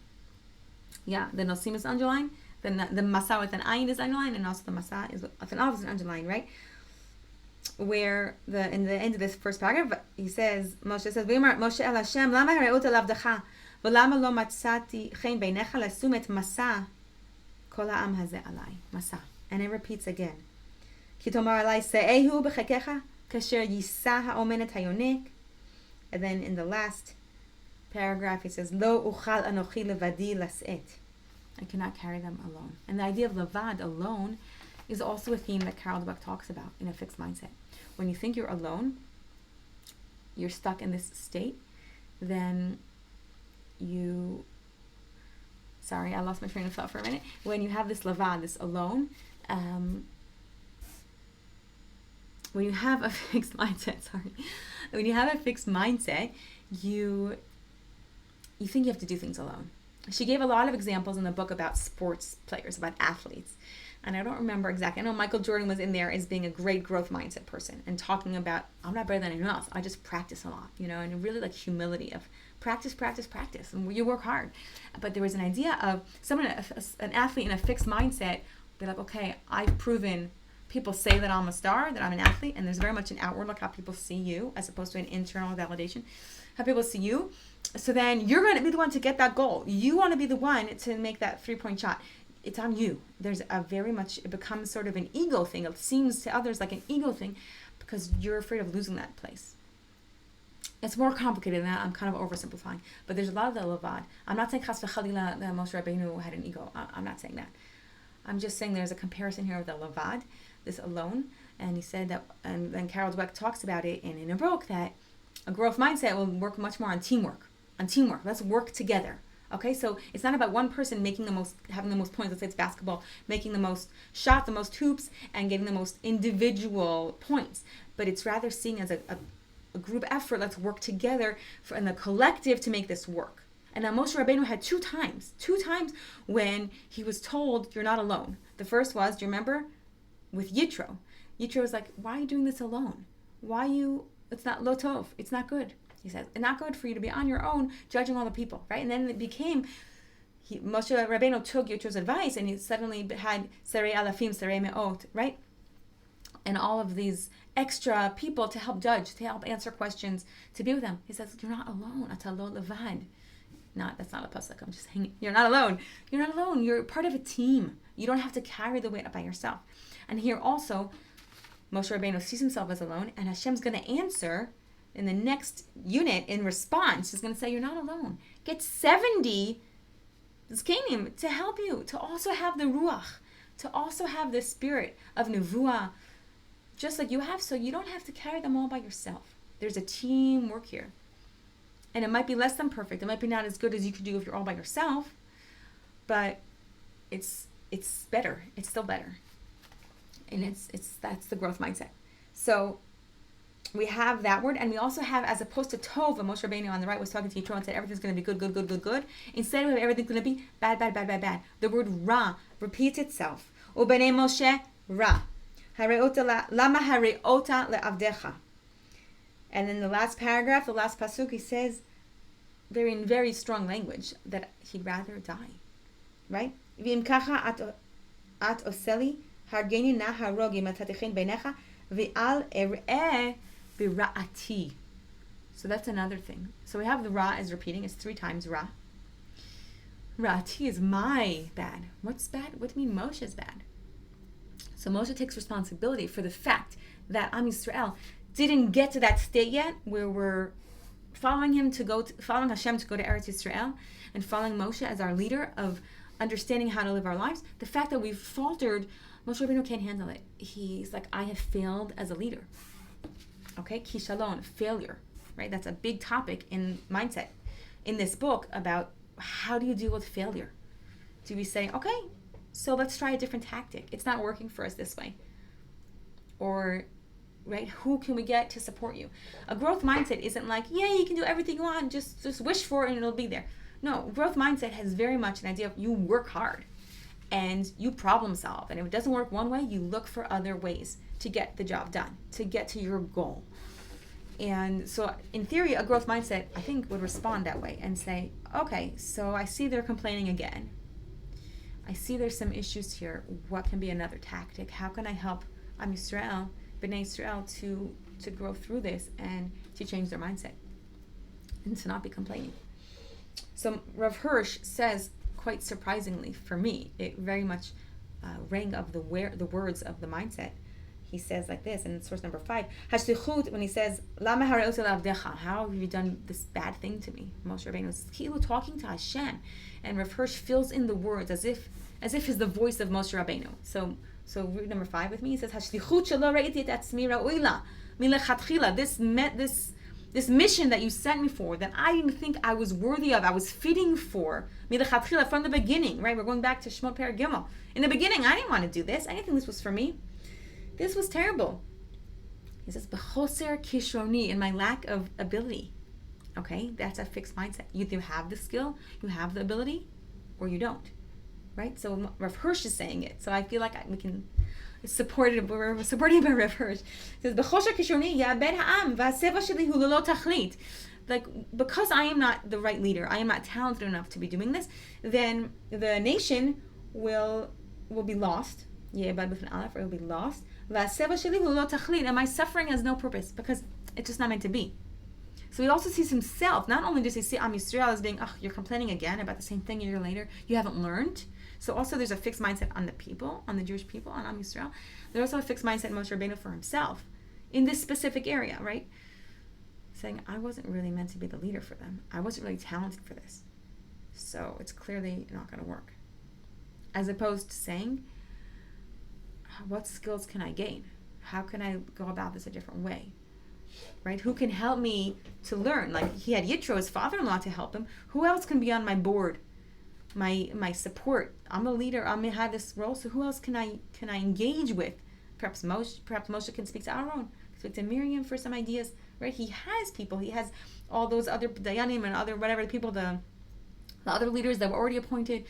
[SPEAKER 1] Yeah, the nosim is underlined. The masa with an ayin is underlined, and also the masa is with an aleph is an underline, right? Where in the end of this first paragraph, he says, Moshe says, Moshe el Hashem, lama hareut el avdecha, v'lama lo matzati chen beinecha lasum et masa kol ha'am hazeh alai. Masa. And it repeats again. Ki tomar alai se'ehu b'chekecha kasher yisa ha'omen et hayonik. And then in the last paragraph, he says, Lo uchal anochi levadi las'et. I cannot carry them alone. And the idea of levad, alone, is also a theme that Carol Dweck talks about in a fixed mindset. When you think you're alone, you're stuck in this state, then sorry, I lost my train of thought for a minute. When you have this levad, this alone, when you have a fixed mindset, when you have a fixed mindset, you think you have to do things alone. She gave a lot of examples in the book about sports players, about athletes. And I don't remember exactly. I know Michael Jordan was in there as being a great growth mindset person and talking about, I'm not better than anyone else. I just practice a lot, and really like humility of practice, and you work hard. But there was an idea of someone, an athlete in a fixed mindset, be like, okay, I've proven, people say that I'm a star, that I'm an athlete, and there's very much an outward look how people see you as opposed to an internal validation, how people see you. So then you're going to be the one to get that goal. You want to be the one to make that 3-point shot. It's on you. There's it becomes sort of an ego thing. It seems to others like an ego thing because you're afraid of losing that place. It's more complicated than that. I'm kind of oversimplifying. But there's a lot of the levad. I'm not saying chas v'chalila that Moshe Rabbeinu had an ego. I'm not saying that. I'm just saying there's a comparison here with the levad, this alone. And he said that, and then Carol Dweck talks about it in a book, that a growth mindset will work much more on teamwork. Let's work together. Okay, so it's not about one person having the most points. Let's say it's basketball, making the most shots, the most hoops, and getting the most individual points. But it's rather seen as a group effort. Let's work together in the collective to make this work. And now Moshe Rabbeinu had two times when he was told, you're not alone. The first was, do you remember? With Yitro. Yitro was like, why are you doing this alone? It's not lo tov. It's not good. He says, it's not good for you to be on your own judging all the people, right? And then it became, Moshe Rabbeinu took Yitro's advice, and he suddenly had Serei Alafim, Serei Me'ot, right? And all of these extra people to help judge, to help answer questions, to be with them. He says, you're not alone. Atalo levad. That's not a pasuk. I'm just saying, you're not alone. You're not alone. You're part of a team. You don't have to carry the weight up by yourself. And here also, Moshe Rabbeinu sees himself as alone, and Hashem's going to answer in the next unit in response. He's going to say, you're not alone. Get 70 zkanim to help you, to also have the ruach, to also have the spirit of nevuah, just like you have, so you don't have to carry them all by yourself. There's a teamwork here. And it might be less than perfect. It might be not as good as you could do if you're all by yourself, but it's better. It's still better. And that's the growth mindset. So we have that word, and we also have, as opposed to tov, and Moshe Rabbeinu on the right was talking to Yitro and said everything's going to be good. Instead, we have everything's going to be bad. The word ra repeats itself. U'bnei Moshe ra. Lama hareota le'avdecha. And in the last paragraph, the last pasuk, he says, in very strong language, that he'd rather die. Right? V'im kacha at oseli hargeni na harogi matatichin beinecha v'al er'eh bira'ati. So that's another thing. So we have the Ra is repeating. It's 3 times Ra. Ra'ati is my bad. What's bad? What do you mean Moshe's bad? So Moshe takes responsibility for the fact that Am Yisrael didn't get to that state yet where we're following Hashem to go to Eretz Yisrael and following Moshe as our leader of understanding how to live our lives. The fact that we've faltered, Moshe Rabbeinu can't handle it. He's like, I have failed as a leader. Okay, kishalon, failure, right? That's a big topic in mindset in this book about how do you deal with failure. Do we say, okay, so let's try a different tactic. It's not working for us this way. Or, right, who can we get to support you? A growth mindset isn't like, yeah, you can do everything you want, just wish for it and it'll be there. No, growth mindset has very much an idea of you work hard and you problem solve. And if it doesn't work one way, you look for other ways to get the job done, to get to your goal. And so in theory, a growth mindset, I think, would respond that way and say, okay, so I see they're complaining again. I see there's some issues here. What can be another tactic? How can I help Am Yisrael, Bnei Yisrael, to grow through this and to change their mindset and to not be complaining? So Rav Hirsch says, quite surprisingly for me, it very much rang of the words of the mindset. He says like this in source number 5, Hashlichut, when he says, Lama hara'otu l'avdecha, how have you done this bad thing to me? Moshe Rabbeinu is talking to Hashem, and Rav Hirsch fills in the words as if is the voice of Moshe Rabbeinu. So read number 5 with me. He says, Hashlichut shelo re'iti et atzmi ra'oila milechatchila, this mission that you sent me for, that I didn't think I was worthy of, I was fitting for, milechatchila, from the beginning, right? We're going back to Shemot Perek Gimel. In the beginning, I didn't want to do this. I didn't think this was for me. This was terrible. He says, B'choser kishroni, in my lack of ability. Okay, that's a fixed mindset. You either have the skill, you have the ability, or you don't. Right? So Rav Hirsch is saying it. So I feel like we can support it. We're supporting by Rav Hirsch. He says, B'choser kishroni ya'abed ha'am v'aseva sheli hu lelo tachlit. Like, because I am not the right leader, I am not talented enough to be doing this, then the nation will be lost. Ye'ebad with an aleph, or it will be lost. And my suffering has no purpose because it's just not meant to be. So he also sees himself. Not only does he see Am Yisrael as being, you're complaining again about the same thing a year later. You haven't learned. So also there's a fixed mindset on the people, on the Jewish people, on Am Yisrael. There's also a fixed mindset in Moshe Rabbeinu for himself in this specific area, right? Saying, I wasn't really meant to be the leader for them. I wasn't really talented for this. So it's clearly not going to work. As opposed to saying, what skills can I gain? How can I go about this a different way? Right? Who can help me to learn? Like, he had Yitro, his father-in-law, to help him. Who else can be on my board? My support. I'm a leader. I'm gonna have this role. So who else can I engage with? Perhaps Moshe can speak to Aaron, speak to Miriam for some ideas. Right? He has people. He has all those other dayanim and other whatever the people, the other leaders that were already appointed.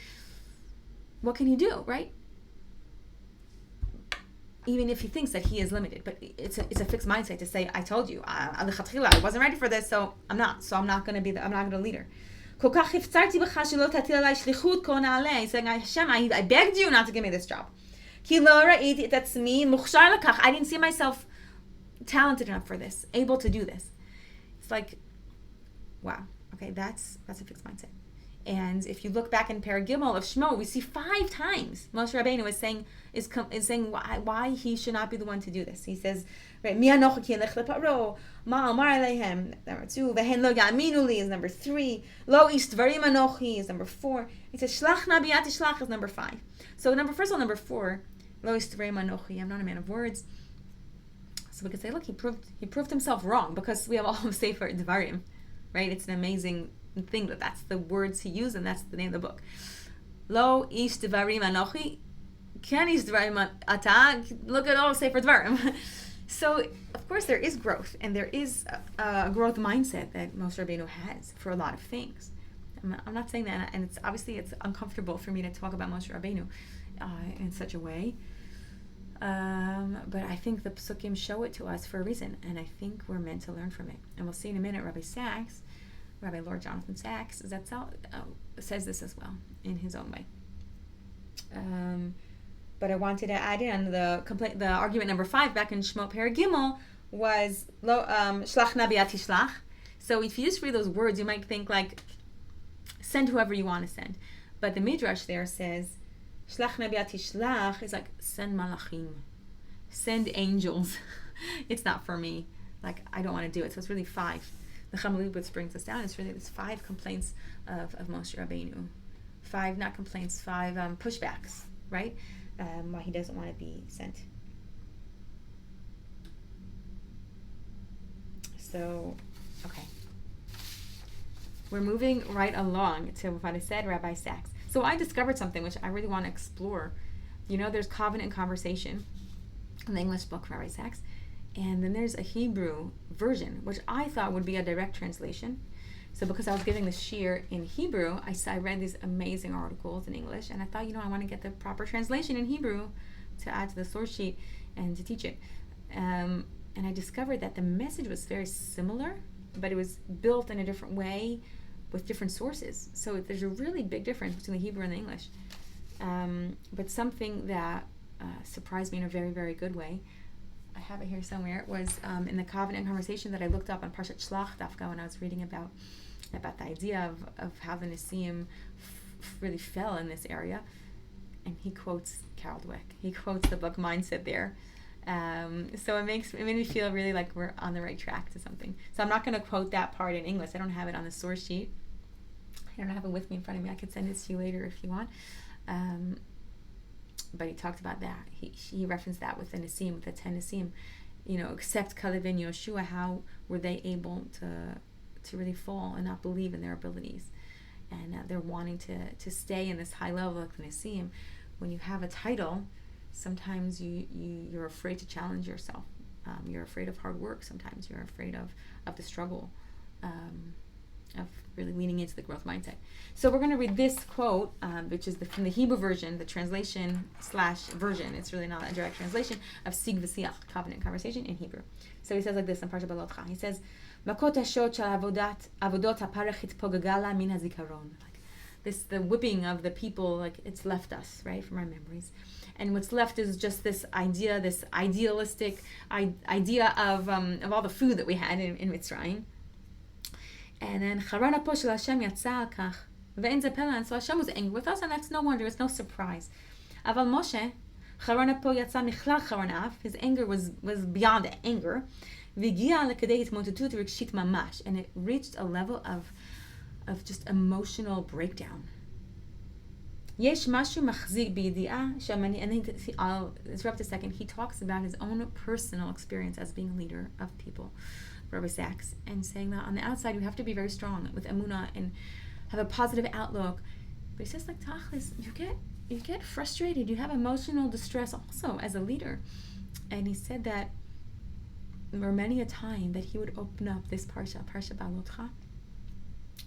[SPEAKER 1] What can he do? Right? Even if he thinks that he is limited, but it's a fixed mindset to say, I told you, I wasn't ready for this, so I'm not going to be I'm not going to leader. He's saying, Hashem, I begged you not to give me this job. I didn't see myself talented enough for this, able to do this. It's like, wow, okay, that's a fixed mindset. And if you look back in Perek Gimel of Shmo, we see 5 times Moshe Rabbeinu is saying why he should not be the one to do this. He says, right, Mi anochi ki elech leparo, ma amar aleihem, number 2, vehen lo ya'aminu li is number 3, lo ish dvarim anochi is number 4. He says, shlach na biyat shlach is number 5. So first of all, number 4, lo ish dvarim anochi, I'm not a man of words. So we could say, look, he proved himself wrong, because we have all of Sefer Devarim, right? It's an amazing thing that's the words he used, and that's the name of the book. Lo ish devarim anochi, ken ish devarim ata. Look at all Sefer Devarim. So of course there is growth, and there is a growth mindset that Moshe Rabbeinu has for a lot of things. I'm not saying that, and it's uncomfortable for me to talk about Moshe Rabbeinu in such a way. But I think the Psukim show it to us for a reason, and I think we're meant to learn from it. And we'll see in a minute, Rabbi Lord Jonathan Sachs says this as well in his own way. But I wanted to add in the argument number 5 back in Shemot Perek Gimel was shlach na biyat tishlach. So if you just read those words, you might think like, send whoever you want to send. But the Midrash there says, Shlach nebiat tishlach is like, send malachim, send angels. It's not for me. Like, I don't want to do it. So it's really 5. The Chamalubitz brings us down. It's really this 5 complaints of Moshe Rabbeinu. 5, not complaints, 5 pushbacks, right? Why he doesn't want to be sent. So, okay. We're moving right along to what I said, Rabbi Sachs. So I discovered something which I really want to explore. You know, there's covenant conversation in the English book, Rabbi Sachs. And then there's a Hebrew version, which I thought would be a direct translation. So because I was giving the shiur in Hebrew, I read these amazing articles in English, and I thought, I want to get the proper translation in Hebrew to add to the source sheet and to teach it. And I discovered that the message was very similar, but it was built in a different way with different sources. So there's a really big difference between the Hebrew and the English. But something that surprised me in a very, very good way, I have it here somewhere. It was in the covenant conversation that I looked up on Parashat Shlach Dafka when I was reading about the idea of how the Nisim really fell in this area. And he quotes Carol Dweck. He quotes the book Mindset there. So it made me feel really like we're on the right track to something. So I'm not going to quote that part in English. I don't have it on the source sheet. I don't have it with me in front of me. I could send it to you later if you want. But he talked about that. He referenced that with the Nisim, with the 10 Nisim. Except Kalev and Yoshua, how were they able to really fall and not believe in their abilities? And they're wanting to stay in this high level of the Nisim. When you have a title, sometimes you're afraid to challenge yourself. You're afraid of hard work sometimes. You're afraid of the struggle, of really leaning into the growth mindset. So we're going to read this quote, which is from the Hebrew version, the translation / version. It's really not a direct translation of Sig v'Siach, covenant conversation in Hebrew. So he says like this in Parashat Beha'alotcha. He says, "Makot hashot shel avodot haparach hitpogagala min hazikaron." The whipping of the people, like it's left us, right, from our memories. And what's left is just this idea, this idealistic idea of all the food that we had in Mitzrayim. And then Charana po shel Hashem yatsa al kach ve'en ze pela. And so Hashem was angry with us, and that's no wonder, it's no surprise. Aval Moshe, Charana po yatsa michlal charanav. His anger was beyond anger. V'gia lekadei hitmotutut rikshit mamash, and it reached a level of just emotional breakdown. Yesh mashu machzik b'yidi'ah shamani. And then I'll interrupt a second. He talks about his own personal experience as being a leader of people, Rabbi Sachs, and saying that on the outside you have to be very strong with emunah and have a positive outlook. But he says like tachlis, you get frustrated. You have emotional distress also as a leader. And he said that there were many a time that he would open up this Parashat Beha'alotcha,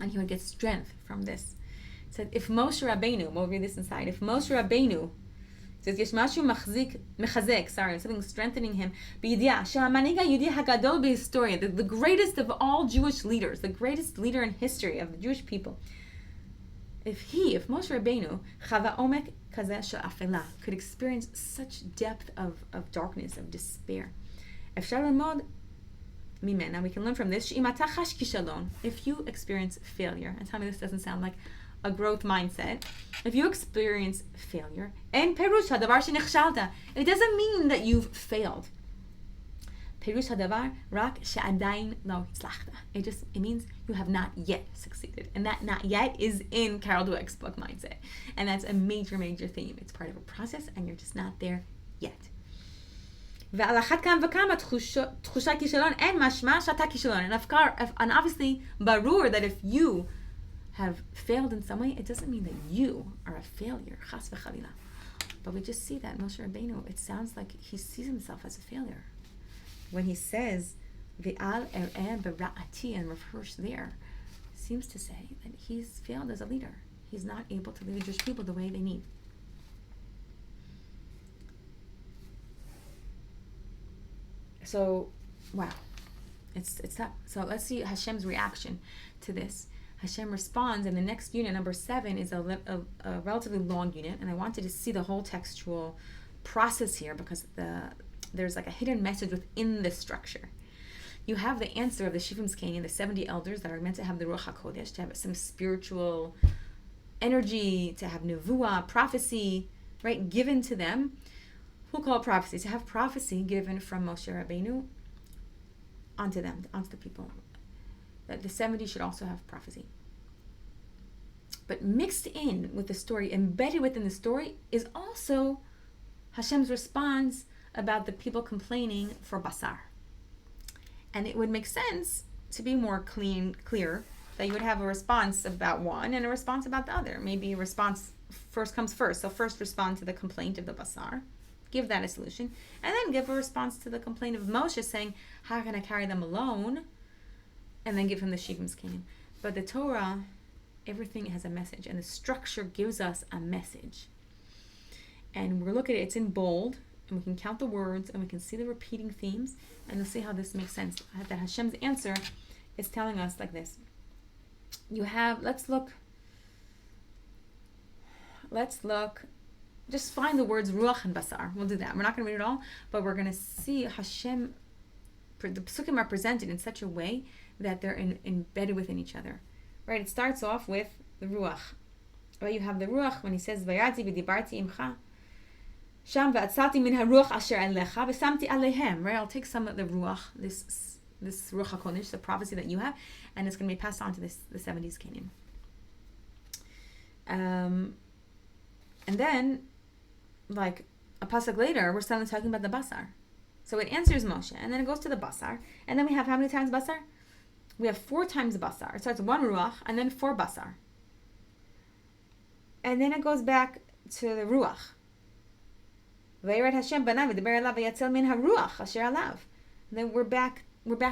[SPEAKER 1] and he would get strength from this. It said, if Moshe Rabbeinu, we'll read this inside, if Moshe Rabbeinu, it says, Yesh mashu mechazek, something strengthening him, b'yidiyah, she'hamaniga yudi hagadol b'historia, the greatest of all Jewish leaders, the greatest leader in history of the Jewish people, if Moshe Rabbeinu, chava omek kazeh shel afela, could experience such depth of darkness, of despair, efshar lemod mimena, we can learn from this, if you experience failure, and tell me this doesn't sound like a growth mindset, if you experience failure, it doesn't mean that you've failed. It means you have not yet succeeded, and that not yet is in Carol Dweck's book Mindset, and that's a major theme. It's part of a process, and you're just not there yet. And obviously, barur, that if you have failed in some way, it doesn't mean that you are a failure, chas v'chalila. But we just see that Moshe Rabbeinu, it sounds like he sees himself as a failure. When he says, V'al er'eh bera'ati, and reverse there, seems to say that he's failed as a leader. He's not able to lead Jewish people the way they need. So, wow, it's tough. So let's see Hashem's reaction to this. Hashem responds, and the next unit, number 7, is a relatively long unit, and I wanted to see the whole textual process here because there's like a hidden message within this structure. you have the answer of the Shivim Zkenim, the 70 elders that are meant to have the Ruach HaKodesh, to have some spiritual energy, to have nevuah, prophecy, right, given to them. We'll call it prophecy, to have prophecy given from Moshe Rabbeinu onto them, onto the people. That the 70 should also have prophecy. But mixed in with the story, embedded within the story, is also Hashem's response about the people complaining for basar. And it would make sense to be more clear, that you would have a response about one and a response about the other. Maybe a response first comes first. So first respond to the complaint of the basar, give that a solution, and then give a response to the complaint of Moshe saying, how can I carry them alone? And then give him the Shivim Zkenim. But the Torah, everything has a message, and the structure gives us a message. And we're looking at it, it's in bold, and we can count the words, and we can see the repeating themes, and you'll see how this makes sense. That Hashem's answer is telling us like this. Let's look, just find the words Ruach and Basar. We'll do that. We're not going to read it all, but we're going to see Hashem, the Psukim are presented in such a way that they're embedded within each other. Right? It starts off with the Ruach. Right? You have the Ruach when he says, Vayati v'dibarti imcha, Sham v'atzati min ha-ruach asher alecha v'samti alehem. Right? I'll take some of the Ruach, this Ruach HaKodesh, the prophecy that you have, and it's going to be passed on to the 70s Canaan. And then, like a pasuk later, we're suddenly talking about the basar. So it answers Moshe, and then it goes to the basar, and then we have how many times basar? We have 4 times basar. It starts 1 ruach, and then 4 basar. And then it goes back to the ruach. V'yirat Hashem Bnei v'diber elav v'yatzel min ha-ruach asher alav. And then we're back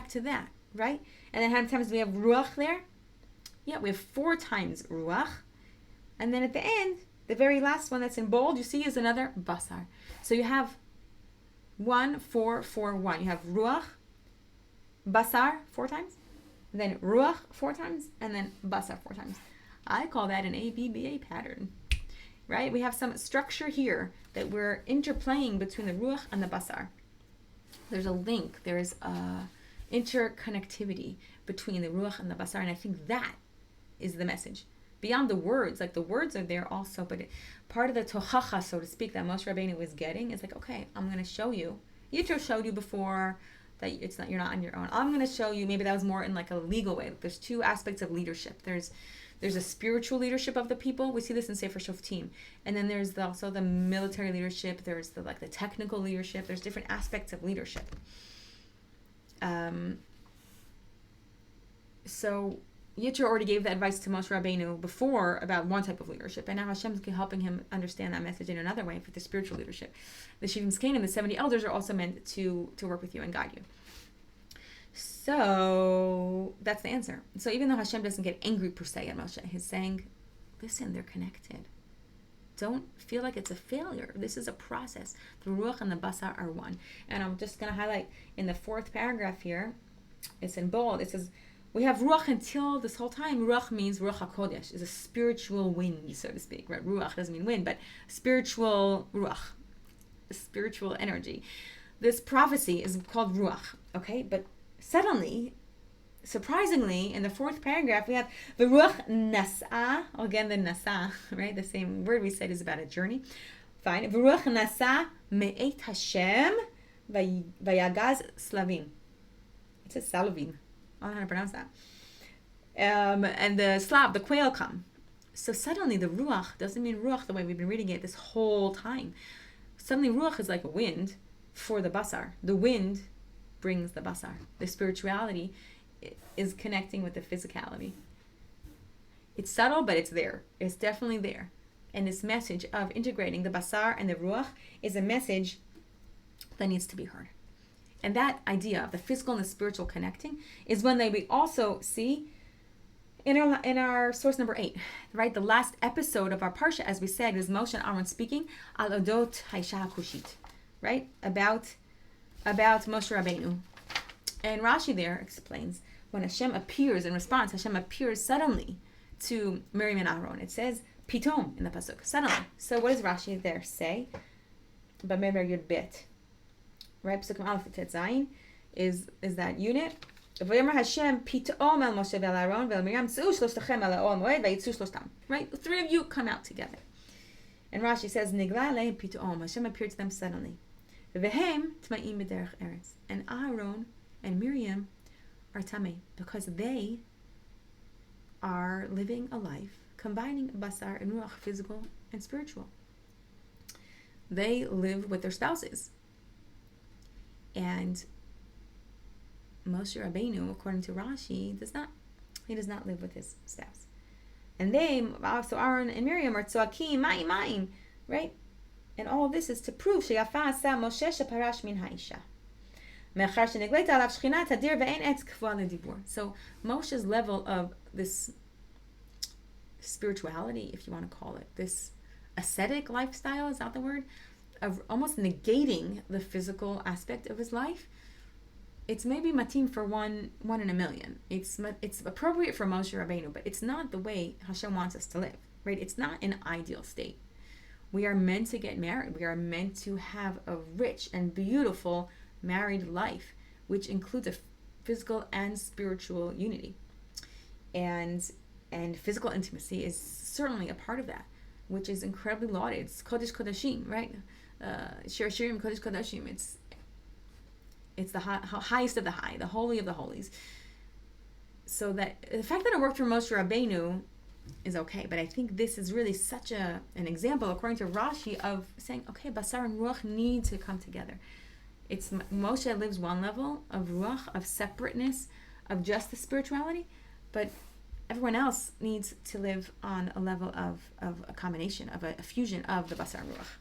[SPEAKER 1] to that, right? And then how many times do we have ruach there? Yeah, we have 4 times ruach. And then at the end, the very last one that's in bold, you see, is another basar. So you have 1, 4, 4, 1. You have ruach, basar 4 times, and then ruach 4 times, and then basar 4 times. I call that an ABBA pattern, right? We have some structure here that we're interplaying between the ruach and the basar. There's a link. There's a interconnectivity between the ruach and the basar, and I think that is the message. Beyond the words, like the words are there also, but part of the tochacha, so to speak, that Moshe Rabbeinu was getting is like, okay, I'm going to show you. Yitro showed you before that you're not on your own. I'm going to show you. Maybe that was more in like a legal way. There's 2 aspects of leadership. There's a spiritual leadership of the people. We see this in Sefer Shoftim, and then there's also the military leadership. There's the technical leadership. There's different aspects of leadership. So Yitro already gave the advice to Moshe Rabbeinu before about one type of leadership, and now Hashem's helping him understand that message in another way for the spiritual leadership. The Shivim Zkenim, the 70 elders, are also meant to work with you and guide you. So that's the answer. So even though Hashem doesn't get angry per se at Moshe, he's saying, listen, they're connected. Don't feel like it's a failure. This is a process. The Ruach and the Basar are one. And I'm just going to highlight in the 4th paragraph here, it's in bold, it says, we have Ruach until this whole time. Ruach means Ruach HaKodesh, is a spiritual wind, so to speak. Right? Ruach doesn't mean wind, but spiritual Ruach, spiritual energy. This prophecy is called Ruach, okay? But suddenly, surprisingly, in the 4th paragraph, we have the Ruach Nasa. Again, the Nasa, right? The same word we said is about a journey. Fine. Ruach Nasa me'et Hashem vayagaz slavim. It says salavim. I don't know how to pronounce that. And the Slav, the quail come. So suddenly the Ruach doesn't mean Ruach the way we've been reading it this whole time. Suddenly Ruach is like a wind for the Basar. The wind brings the Basar. The spirituality is connecting with the physicality. It's subtle, but it's there. It's definitely there. And this message of integrating the Basar and the Ruach is a message that needs to be heard. And that idea of the physical and the spiritual connecting is one that we also see in our source number 8, right? The last episode of our parsha, as we said, is Moshe and Aaron speaking al odot haisha kushit, right? About Moshe Rabbeinu. And Rashi there explains when Hashem appears in response, Hashem appears suddenly to Miriam and Aaron. It says pitom in the pasuk, suddenly. So what does Rashi there say? B'mever yud bet. Right, Psukim Aleph Tet Zayin. is that unit. Right? 3 of you come out together. And Rashi says, Hashem appeared to them suddenly. And Aaron and Miriam are tamei, because they are living a life combining basar and ruach, physical and spiritual. They live with their spouses. And Moshe Rabbeinu, according to Rashi, does not live with his spouse. And they, so Aaron and Miriam, are tzoakim, ma'im, right? And all of this is to prove sheyafa asa Moshe sheparash min ha'isha. So Moshe's level of this spirituality, if you want to call it, this ascetic lifestyle, is that the word, of almost negating the physical aspect of his life, it's maybe matim for one in a million. It's appropriate for Moshe Rabbeinu, but it's not the way Hashem wants us to live, right? It's not an ideal state. We are meant to get married. We are meant to have a rich and beautiful married life, which includes a physical and spiritual unity. And physical intimacy is certainly a part of that, which is incredibly lauded. It's Kodesh Kodashim, right? Shir Shirim Kodesh Kodashim. It's the highest of the high, the holy of the holies. So that the fact that it worked for Moshe Rabbeinu is okay, but I think this is really such an example, according to Rashi, of saying, okay, Basar and Ruach need to come together. It's Moshe lives one level of Ruach, of separateness, of just the spirituality, but everyone else needs to live on a level of a combination, of a fusion of the Basar and Ruach.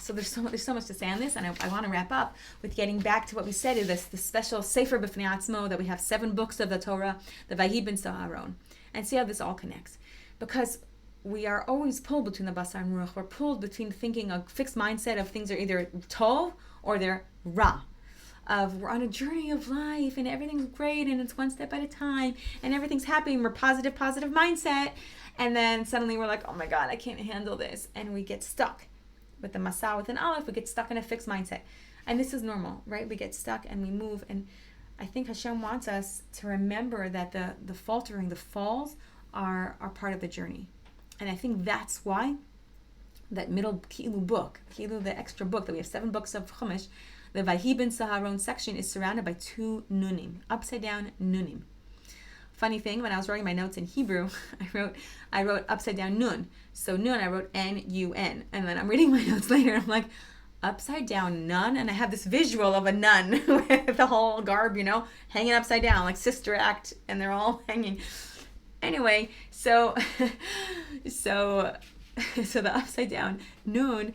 [SPEAKER 1] So there's so much to say on this, and I want to wrap up with getting back to what we said, is the special Sefer B'fnei Atzmo, that we have 7 books of the Torah, the Vahi ben Saharon, and see how this all connects. Because we are always pulled between the Basar and Ruach. We're pulled between thinking a fixed mindset of things are either Tov or they're Ra. Of we're on a journey of life and everything's great and it's one step at a time and everything's happy and we're positive mindset, and then suddenly we're like, oh my God, I can't handle this, and we get stuck. With the Masa with an Aleph, we get stuck in a fixed mindset. And this is normal, right? We get stuck and we move. And I think Hashem wants us to remember that the faltering, the falls are part of the journey. And I think that's why that middle book, the extra book, that we have 7 books of Chumash, the Vahi ben Saharon section is surrounded by 2 nunim, upside down nunim. Funny thing, when I was writing my notes in Hebrew, I wrote upside down nun. So nun, I wrote N-U-N. And then I'm reading my notes later, and I'm like, upside down nun? And I have this visual of a nun with the whole garb, hanging upside down, like Sister Act, and they're all hanging. Anyway, so the upside down nun,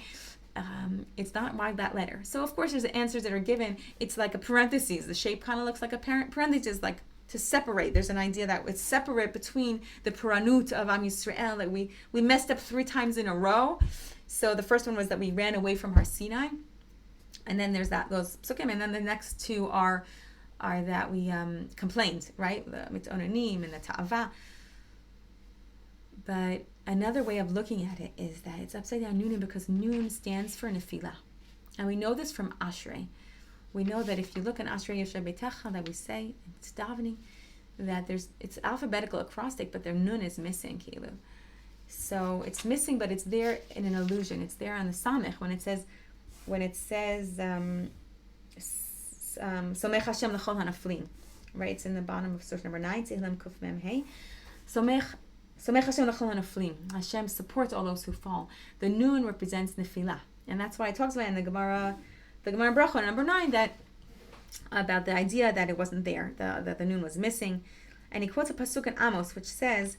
[SPEAKER 1] it's not like that letter. So of course there's the answers that are given. It's like a parentheses. The shape kind of looks like a parentheses, like to separate. There's an idea that it's separate between the Puranut of Am Yisrael, that we messed up 3 times in a row. So the first one was that we ran away from Har Sinai, and then there's those psukim, and then the next 2 are that we complained, right? The Mitonanim and the Ta'ava. But another way of looking at it is that it's upside down Nunim because Nun stands for Nefilah, and we know this from Ashrei. We know that if you look in Ashrei Yosher Beitecha, that we say, it's davening, that it's alphabetical acrostic, but their nun is missing, Kilu. So it's missing, but it's there in an illusion. It's there on the Samech when it says, Somech Hashem l'chol hanaflim, right? It's in the bottom of source number 9, Tehillim Kuf Mem Hey. Somech Hashem l'chol hanaflim. Hashem supports all those who fall. The nun represents Nefilah, and that's why it talks about in the Gemara Bracha, number 9, that about the idea that it wasn't there, that the nun was missing. And he quotes a pasuk in Amos, which says,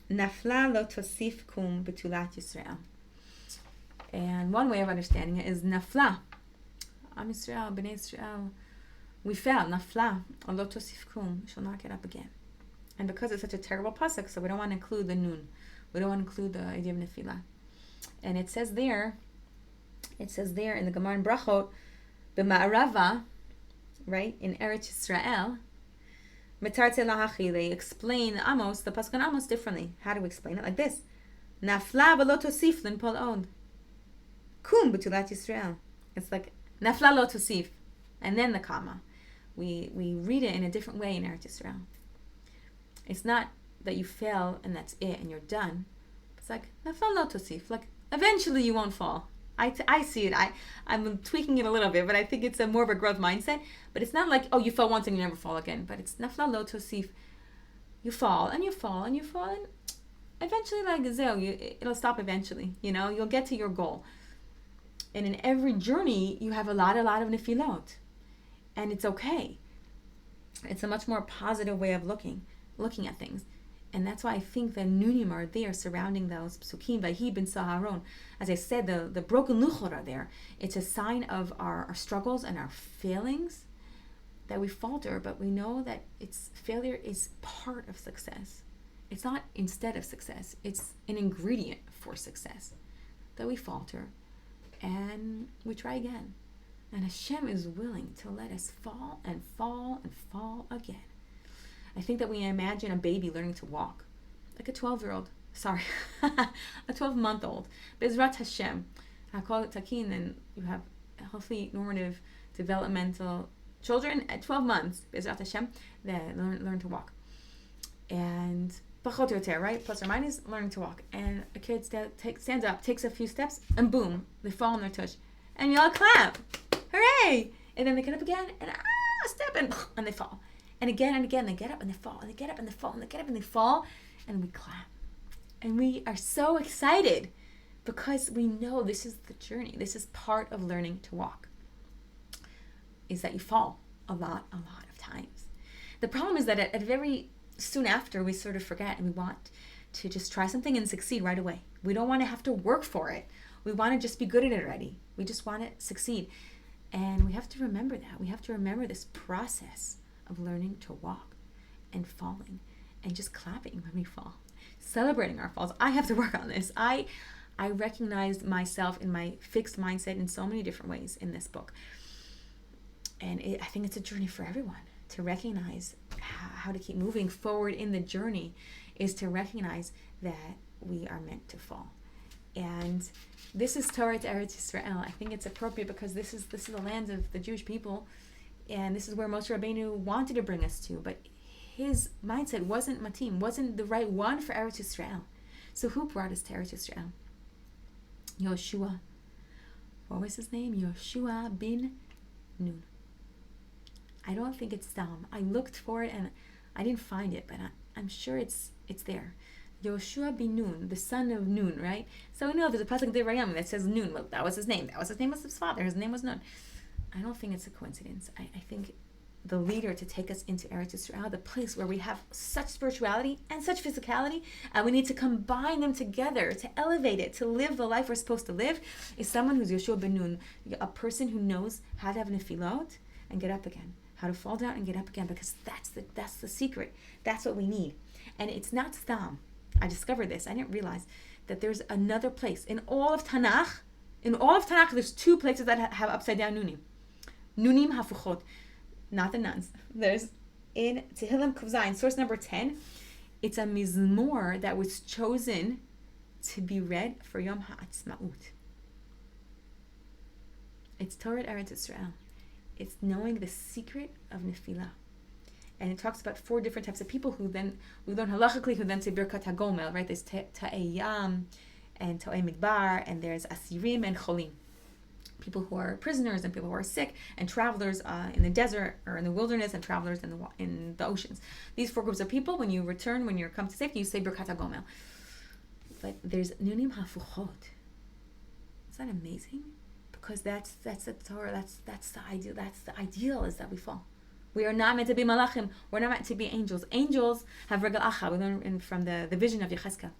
[SPEAKER 1] Nafla lo tosif kum betulat Yisrael. And one way of understanding it is Nafla. Am Yisrael, Bnei Yisrael, we fell, Nafla, lo tosif kum, shall not get up again. And because it's such a terrible pasuk, so we don't want to include the nun. We don't want to include the idea of Nefilah. And it says there in the Gemara in Brachot, B'ma'arava, right, in Eretz Yisrael, Metarte lahachi, they explain the pasuk in Amos differently. How do we explain it? Like this: Nafla v'lo tosif l'npol od. kum b'tulat Yisrael. It's like nafla lo tosif, and then the comma. We read it in a different way in Eretz Yisrael. It's not that you fail and that's it and you're done. It's like nafla lo tosif. Like eventually you won't fall. I see it. I'm tweaking it a little bit, but I think it's a more of a growth mindset. But it's not like, oh, you fell once and you never fall again. But it's nafla lo tosif. You fall and you fall and you fall, and eventually, like it'll stop eventually. You'll get to your goal. And in every journey, you have a lot of nefilot, and it's okay. It's a much more positive way of looking at things. And that's why I think the nunim are there surrounding those psukim. Vayhi ben Saharon. As I said, the broken luchot are there. It's a sign of our struggles and our failings, that we falter, but we know that failure is part of success. It's not instead of success. It's an ingredient for success. That we falter and we try again. And Hashem is willing to let us fall and fall and fall again. I think that we imagine a baby learning to walk, like a 12-year-old. Sorry, a 12-month-old. Bezrat Hashem. I call it takin, and you have healthy, normative, developmental children at 12 months. Bezrat Hashem, they learn to walk. And pachot yoter, right? Plus or minus, learning to walk. And a kid stands up, takes a few steps, and boom, they fall on their tush. And you all clap. Hooray! And then they get up again, and step, and they fall. And again, they get up and they fall, and they get up and they fall, and they get up and they fall, and we clap. And we are so excited because we know this is the journey. This is part of learning to walk, is that you fall a lot of times. The problem is that at very soon after, we sort of forget, and we want to just try something and succeed right away. We don't want to have to work for it. We want to just be good at it already. We just want to succeed. And we have to remember that. We have to remember this process of learning to walk and falling and just clapping when we fall, celebrating our falls. I have to work on this. I recognized myself in my fixed mindset in so many different ways in this book. And I think it's a journey for everyone to recognize how to keep moving forward in the journey, is to recognize that we are meant to fall. And this is Torah to Eretz Yisrael. I think it's appropriate because this is the land of the Jewish people, and this is where Moshe Rabbeinu wanted to bring us to, but his mindset wasn't the right one for Eretz Yisrael. So who brought us to Eretz Yisrael? Yoshua. What was his name? Yoshua bin Nun. I don't think it's Stam. I looked for it and I didn't find it, but I'm sure it's there. Yoshua bin Nun, the son of Nun, right? So we know there's a pasuk in Devarim that says Nun. Well, that was his name. That was his name of his father. His name was Nun. I don't think it's a coincidence. I think the leader to take us into Eretz Yisrael, the place where we have such spirituality and such physicality, and we need to combine them together to elevate it, to live the life we're supposed to live, is someone who's Yoshua ben Nun, a person who knows how to have nefilot and get up again, how to fall down and get up again, because that's the secret. That's what we need. And it's not Stam. I discovered this. I didn't realize that there's another place. In all of Tanakh, there's two places that have upside down nunim. Nunim hafuchot. Not the nuns. There's in Tehillim Kuf Zayin, source number 10. It's a mizmor that was chosen to be read for Yom HaAtzmaut. It's Torah Eretz Yisrael. It's knowing the secret of Nefilah. And it talks about 4 different types of people who then, we learn halachically, who then say Birkat HaGomel, right? There's Ta'ei Yam and Ta'ei Midbar, and there's Asirim and Cholim. People who are prisoners and people who are sick, and travelers in the desert or in the wilderness, and travelers in the oceans. These 4 groups of people, when you return, when you come to safety, you say Birkat HaGomel. But there's Nunim HaFuchot. Isn't that amazing? Because that's the Torah, that's the ideal. That's the ideal, is that we fall. We are not meant to be malachim. We're not meant to be angels. Angels have regal acha. We learn from the vision of Yechezkel.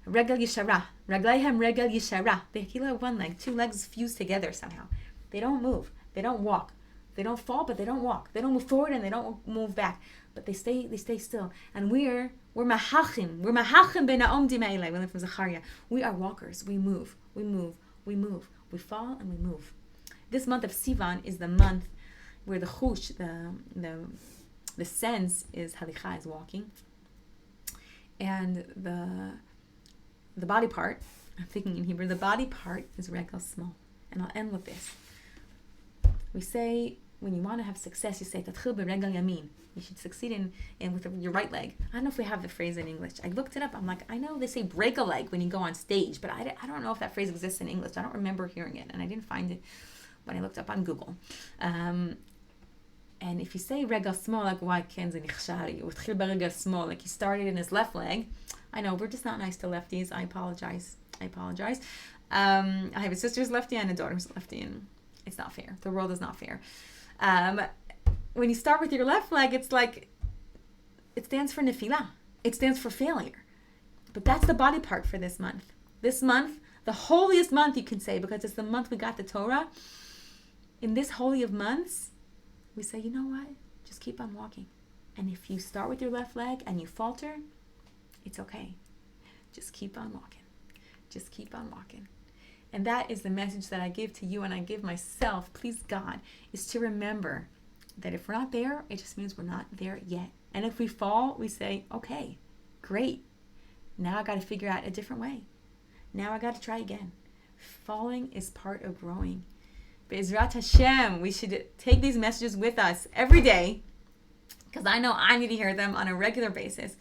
[SPEAKER 1] Regal yishara. Raglayhem regal yishara. They have 1 leg. 2 legs fused together somehow. They don't move. They don't walk. They don't fall, but they don't walk. They don't move forward and they don't move back. But they stay still. And we're mahachim. We're mahachim ben ha'om dimeilei. We learn from Zechariah. We are walkers. We move. We move. We move. We fall and we move. This month of Sivan is the month where the chush, the sense is halicha, is walking, and the body part I'm thinking in Hebrew, the body part is regal small. And I'll end with this. We say, when you want to have success, you say, Tatchil beregal yamin. You should succeed in with your right leg. I don't know if we have the phrase in English. I looked it up. I'm like, I know they say break a leg when you go on stage, but I don't know if that phrase exists in English. I don't remember hearing it, and I didn't find it when I looked up on Google. And if you say regal small, like why can ze nichshari? Utchil beregal small, like he started in his left leg. I know we're just not nice to lefties. I apologize. I have a sister's lefty and a daughter's lefty, and it's not fair. The world is not fair. When you start with your left leg, it's like, it stands for nefilah. It stands for failure. But that's the body part for this month. This month, the holiest month you can say, because it's the month we got the Torah. In this holy of months, we say, you know what? Just keep on walking. And if you start with your left leg and you falter, it's okay. Just keep on walking. Just keep on walking. And that is the message that I give to you and I give myself, please God, is to remember that if we're not there, it just means we're not there yet. And if we fall, we say, okay, great. Now I got to figure out a different way. Now I got to try again. Falling is part of growing. Be'ezrat Hashem, we should take these messages with us every day, because I know I need to hear them on a regular basis.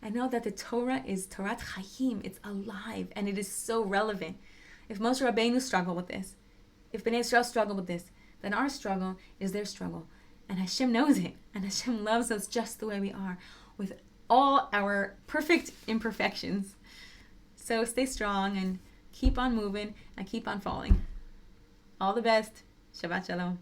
[SPEAKER 1] I know that the Torah is Torat Chayim. It's alive, and it is so relevant. If Moshe Rabbeinu struggled with this, if Bnei Yisrael struggled with this, then our struggle is their struggle. And Hashem knows it. And Hashem loves us just the way we are, with all our perfect imperfections. So stay strong and keep on moving and keep on falling. All the best. Shabbat Shalom.